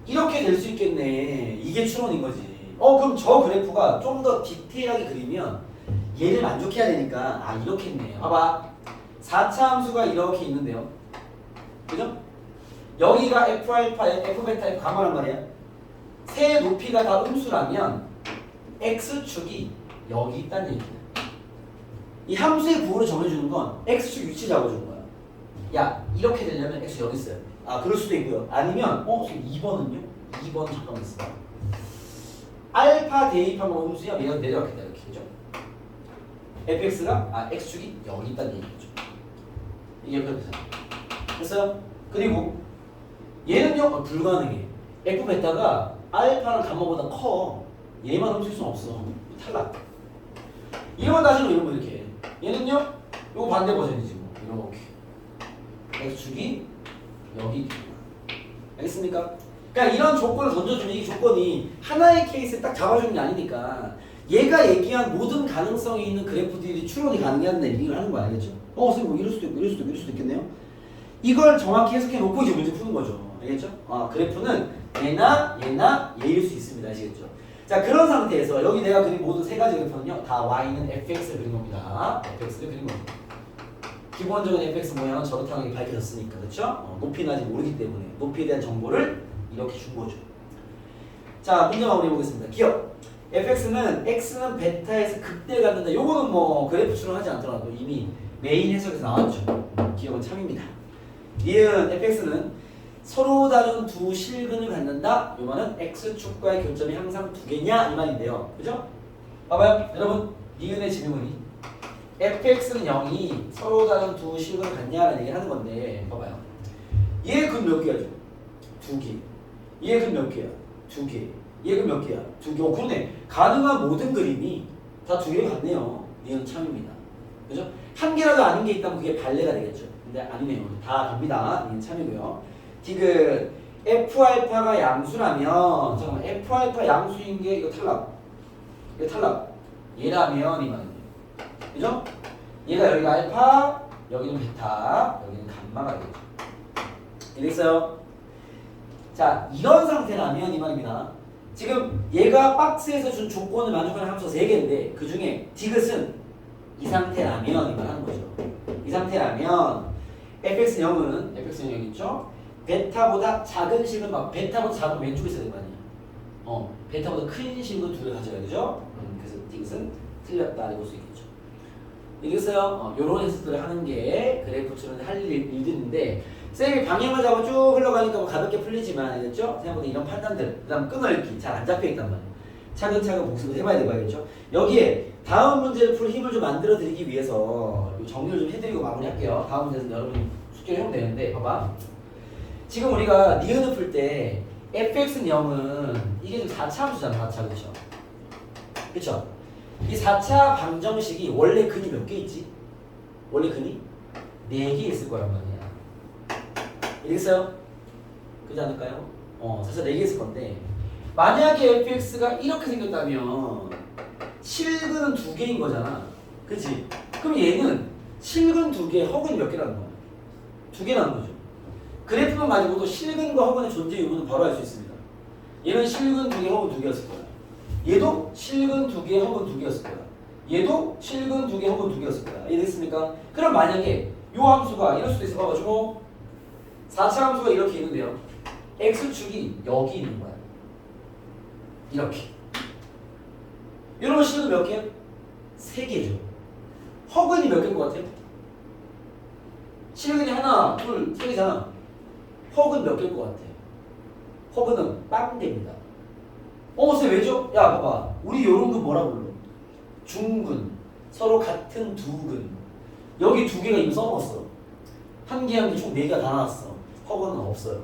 이렇게 될 수 있겠네. 이게 추론인 거지. 그럼 저 그래프가 좀 더 디테일하게 그리면 얘를 만족해야 되니까 이렇게 했네. 봐봐. 4차 함수가 이렇게 있는데요. 그죠? 여기가 F알파, F베타, F가마란 말이야. 세 높이가 다 음수라면 X축이 여기 있다는 얘기야. 이 함수의 부호를 정해주는 건 X축 위치 잡아주는 거야. 야, 이렇게 되려면 X 여기 있어요. 그럴 수도 있고요. 아니면 2번은요? 2번은 잠깐만 있어. 알파 대입하면 음수야. 얘가 내려갔겠다 이렇게. 그죠? fx가 x축이 여기 있다는 얘기죠. 이게 옆에 보세요. 됐어요? 그리고 얘는요 불가능해. f 베타가 알파랑 감마보다 커. 얘만 훔칠 수는 없어. 탈락. 이런 다시는 이런 거 이렇게 해. 얘는요 요거 반대 버전이지 뭐. 이렇게 x축이 여기 있고. 알겠습니까? 그러니까 이런 조건을 던져주면 이 조건이 하나의 케이스를 딱 잡아주는 게 아니니까 얘가 얘기한 모든 가능성이 있는 그래프들이 추론이 가능하다는 얘기를 하는 거 알겠죠? 선생님 뭐 이럴 수도 있고 이럴 수도 있고 이럴 수도 있겠네요. 이걸 정확히 해석해 놓고 이제 문제 푸는 거죠. 알겠죠? 그래프는 얘나 얘일 수 있습니다. 아시겠죠? 자, 그런 상태에서 여기 내가 그린 모든 세 가지 그래프는요 다 y는 fx를 그린 겁니다. fx를 그린 겁니다. 기본적인 fx 모양은 저렇다는 게 밝혀졌으니까. 그렇죠? 높이는 아직 모르기 때문에 높이에 대한 정보를 이렇게 준 거죠. 자, 문제 마무리해 보겠습니다. 기억. fx는 x는 베타에서 극대에 갖는다. 요거는 뭐 그래프 추론하지 않더라도 이미 메인 해석에서 나왔죠. 기억은 참입니다. 니은 fx는 서로 다른 두 실근을 갖는다. 요 말은 x축과의 교점이 항상 두 개냐 이 말인데요. 그죠? 봐봐요. 여러분 니은의 질문이 fx는 0이 서로 다른 두 실근을 갖냐라는 얘기를 하는 건데 봐봐요. 얘 근 몇 개야죠? 두 개. 얘 근 몇 개야? 두 개. 얘가 몇 개야? 두 개. 그러네. 가능한 모든 그림이 다 두 개가 같네요. 얘는 참입니다. 그죠? 한 개라도 아닌 게 있다면 그게 발레가 되겠죠. 근데 아니네요. 다 갑니다. 얘는 참이고요. 디귿 F알파가 양수라면 잠깐만 F알파 양수인 게 이거 탈락. 이거 탈락. 얘라면 이 말이에요. 그죠? 얘가 여기가 알파, 여기는 베타, 여기는 감마가 되겠죠. 이해됐어요? 자, 이런 상태라면 이 말입니다. 지금 얘가 박스에서 준 조건을 만족하는 함수가 3개인데 그 중에 디귿은 이 상태라면 이 말 하는 거죠. 이 상태라면 fx는 0은 fx는 0 있죠? 베타보다 작은 식은 막 베타보다 작은 왼쪽에 있어야 되는 거 아니야. 베타보다 큰 식은 둘을 가져야 되죠. 그래서 디귿은 틀렸다 이럴 수 있겠죠. 이겠어요? 요런 해석들을 하는 게 그래프 추론을 할 일들인데 쌤이 방향을 잡아 쭉 흘러가니까 뭐 가볍게 풀리지만 알겠죠? 생각보다 이런 판단들 그 다음 끊어읽기 잘 안 잡혀있단 말이에요. 차근차근 복습을 해봐야 되고 알겠죠? 여기에 다음 문제를 풀 힘을 좀 만들어 드리기 위해서 정리를 좀 해드리고 마무리할게요. 다음 문제는 여러분이 숙제를 해보면 되는데 봐봐. 지금 우리가 니은을 풀 때 fx는 0은 이게 지금 4차 함수잖아. 4차 그쵸? 그쵸? 이 4차 방정식이 원래 근이 몇 개 있지? 원래 근이 4개 있을 거란 말이야. 알겠어요? 그렇지 않을까요? 사실 4개 있을 건데 만약에 fx가 이렇게 생겼다면 실근은 2개인 거잖아. 그치? 그럼 얘는 실근 2개, 허근이 몇 개라는 거야? 2개라는 거죠. 그래프만 가지고도 실근과 허근의 존재 유무는 바로 알 수 있습니다. 얘는 실근 2개, 허근 2개였을 거야. 얘도 실근 2개, 허근 2개였을 거야. 얘도 실근 2개, 허근 2개였을 거야. 이해됐습니까? 그럼 만약에 요 함수가 이럴 수도 있어. 봐봐 주모. 4차 함수가 이렇게 있는데요. x축이 여기 있는 거야. 이렇게. 이러면 실근 몇 개야? 3개죠. 허근이 몇 개인 것 같아요? 실근이 하나, 둘, 3개잖아. 허근 몇 개인 것 같아요? 허근은 빵대입니다. 쌤 왜죠? 야 봐봐. 우리 요런 근 뭐라 불러? 중근. 서로 같은 두 근. 여기 2개가 이미 써먹었어. 한 개 한 개 총 4개가 다 나왔어. 허근은 없어요.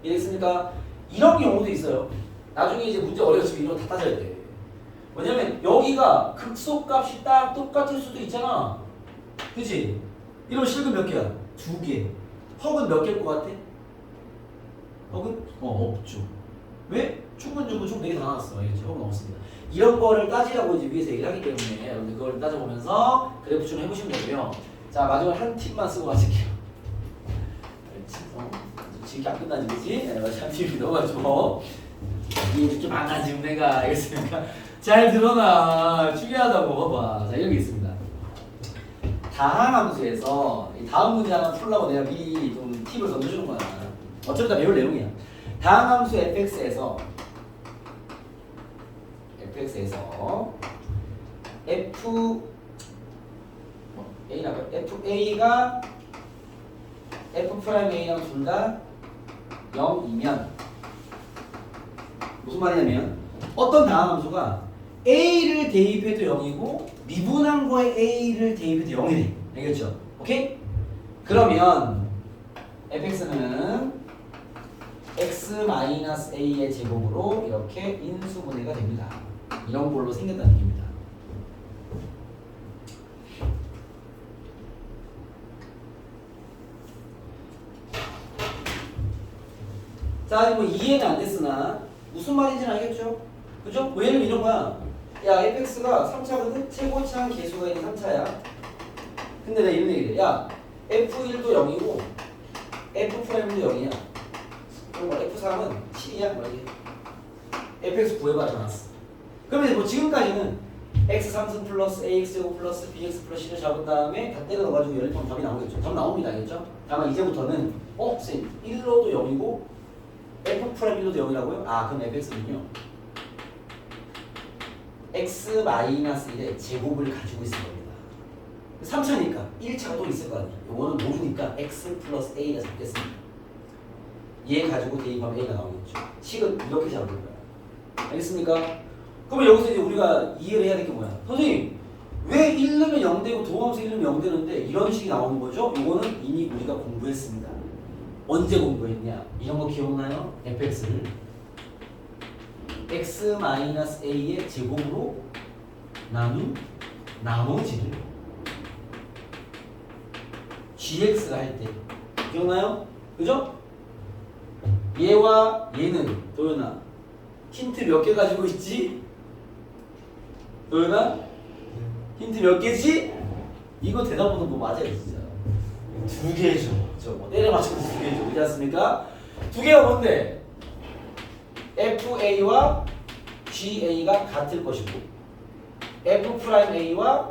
이해됐습니까? 이런 경우도 있어요. 나중에 이제 문제 어려워지면 이런 거 다 따져야 돼. 왜냐면 여기가 극소값이 딱 똑같을 수도 있잖아. 그치? 이러면 실근 몇 개야? 2개. 헉은 몇 개일 것 같아? 헉은? 없죠. 왜? 충분주고 총 4개 다 나왔어. 알겠지? 헉은 없습니다. 이런 거를 따지라고 이제 위에서 얘기를 하기 때문에 여러분들 그걸 따져보면서 그래프 추론 해보시면 되고요. 자, 마지막으로 한 팁만 쓰고 마실게요. 지금 안 끝나지, 그지? 네, 한 팁이 넘어가지고. 이게 좀 망가지면 내가 알겠습니까? 잘 들어놔. 중요하다고 봐봐. 자, 이런 게 있습니다. 다항함수에서 다음 문제 하나 풀려고 내가 미리 좀 팁을 던져주는 거야. 어차피 다 배울 내용이야. 다항함수 fx에서 FA가 F'A랑 둘 다 0이면 무슨 말이냐면 어떤 다항함수가 A를 대입해도 0이고 미분한 거에 A를 대입해도 0이 돼. 알겠죠? 오케이? 그러면 fx는 x-a의 제곱으로 이렇게 인수분해가 됩니다. 이런 걸로 생겼다는 얘기입니다. 자, 뭐 이해는 안 됐으나 무슨 말인지는 알겠죠? 그죠? 뭐 예를 들면 이런 거야. 야, fx가 3차거든? 최고차항 계수가 있는 3차야. 근데 내가 이런 얘기를 해. 야, f1도 0이고 f'도 0이야. 그럼 f3은 7이야? 뭐 이게 fx 구해봐 나왔어. 그러면 뭐 지금까지는 x3승 플러스 ax제곱 플러스 bx 플러스 c를 잡은 다음에 다 때려 넣어가지고 연립하면 답이 나오겠죠. 답 나옵니다. 알겠죠? 다만 이제부터는 쌤 1로도 0이고 f'1도 0이라고요? 아, 그럼 fx는요 x-1의 제곱을 가지고 있을 겁니다. 3차니까 1차가 또 있을 거 아니야. 이거는 모르니까 x 플러스 a가 잡겠습니다. 얘 가지고 대입하면 a가 나오겠죠. 식은 이렇게 잡는 거야. 알겠습니까? 그러면 여기서 이제 우리가 이해를 해야 될 게 뭐야? 선생님, 왜 1 넣으면 0 되고 도함수 1 넣으면 0 되는데 이런 식이 나오는 거죠? 이거는 이미 우리가 공부했습니다. 언제 공부했냐? 이런 거 기억나요? fx를 x-a의 제곱으로 나눈 나머지를 gx가 할 때 기억나요? 그죠? 얘와 얘는 도연아 힌트 몇 개 가지고 있지? 도연아 힌트 몇 개지? 이거 대답보다 뭐 맞아요 진짜. 2개죠. 저거 때려 맞추고 2개죠. 그렇지 않습니까? 2개가 뭔데? FA와 GA가 같을 것이고 F'A와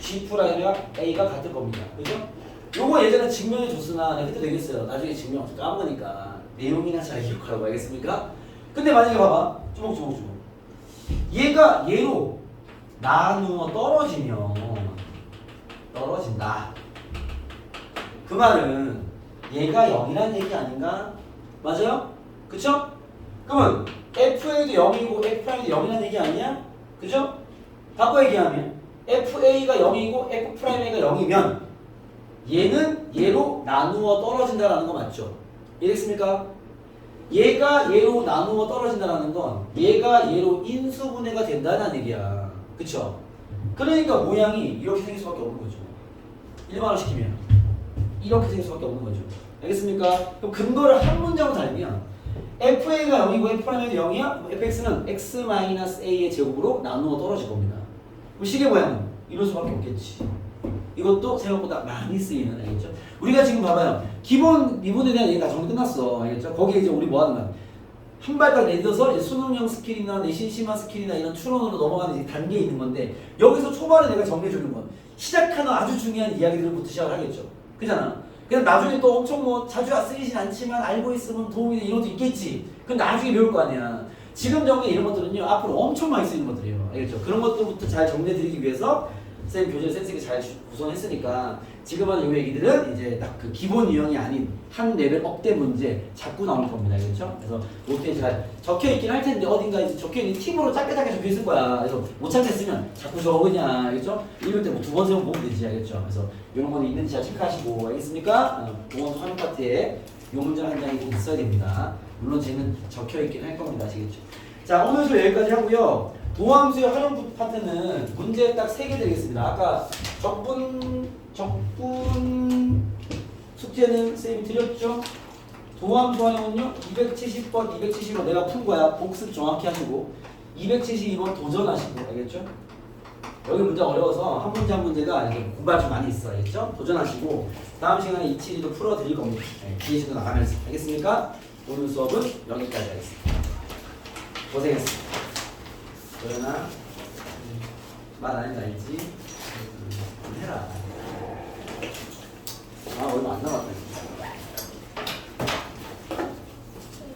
G'A가 같을 겁니다. 그죠? 요거 예전에 증명해 줬으나 해도 되겠어요. 나중에 증명 까먹으니까 내용이나 잘 기억하라고. 알겠습니까? 근데 만약에 봐봐. 주먹. 얘가 얘로 나누어 떨어진다. 그 말은 얘가 0이라는 얘기 아닌가? 맞아요? 그쵸? 그러면 FA도 0이고 F'도 0이라는 얘기 아니야? 그죠? 바꿔 얘기하면 FA가 0이고 F'A가 0이면 얘는 얘로 나누어 떨어진다라는 거 맞죠? 이해됐습니까? 얘가 얘로 나누어 떨어진다라는 건 얘가 얘로 인수분해가 된다는 얘기야. 그쵸? 그러니까 모양이 이렇게 생길 수밖에 없는 거죠. 일반화 시키면 이렇게 생길 수밖에 없는 거죠. 알겠습니까? 그럼 근거를 한 문장으로 달면 FA가 0이고 F'도 0이야? fx는 x-a의 제곱으로 나누어 떨어질 겁니다. 그럼 식의 모양은 이럴 수밖에 없겠지. 이것도 생각보다 많이 쓰이는, 알겠죠? 우리가 지금 봐봐요. 기본 미분에 대한 얘기 다 정리 끝났어. 알겠죠? 거기에 이제 우리 뭐 하는 거야? 한 발짝 내딛어서 이제 수능형 스킬이나 내신 심화 스킬이나 이런 추론으로 넘어가는 이제 단계에 있는 건데 여기서 초반에 내가 정리해 주는 건 시작하는 아주 중요한 이야기들부터 시작을 하겠죠. 그잖아. 그냥 나중에 또 엄청 뭐 자주 쓰이진 않지만 알고 있으면 도움이 되는 이런 것도 있겠지. 그건 나중에 배울 거 아니야. 지금 정리 이런 것들은요 앞으로 엄청 많이 쓰이는 것들이에요. 알겠죠? 그런 것들부터 잘 정리해 드리기 위해서 쌤 교재 센스있게 잘 구성했으니까 지금 하는 이 얘기들은 이제 딱 그 기본 유형이 아닌 한 레벨 업대 문제 자꾸 나올 겁니다. 그렇죠? 그래서 노트에 잘 적혀 있긴 할 텐데 어딘가 이제 적혀 있는 팁으로 짧게 적혀 있을 거야. 그래서 못 찾겠으면 자꾸 적으냐, 알겠죠? 읽을 때 뭐 2번, 3번 보면 되지, 알겠죠? 그래서 이런 거는 있는지 잘 체크하시고, 알겠습니까? 이번 화면 파트에 이 문장 한 장이 꼭 있어야 됩니다. 물론 쟤는 적혀 있긴 할 겁니다, 아시겠죠? 자, 오늘 수업 여기까지 하고요. 도함수의 활용 파트는 문제 딱 3개 되겠습니다. 아까 적분 숙제는 쌤이 드렸죠? 도함 소환형은요 270번 270번 내가 푼 거야. 복습 정확히 하시고 272번 도전하시고 알겠죠? 여기 문제 어려워서 한 문제 한 문제가 이렇게 공부할 줄 많이 있어 알겠죠? 도전하시고 다음 시간에 이치리도 풀어 드릴 겁니다. 네, 기회식도 나가면서 알겠습니까? 오늘 수업은 여기까지 하겠습니다. 고생했어. 도연아 말 안 해도 알지?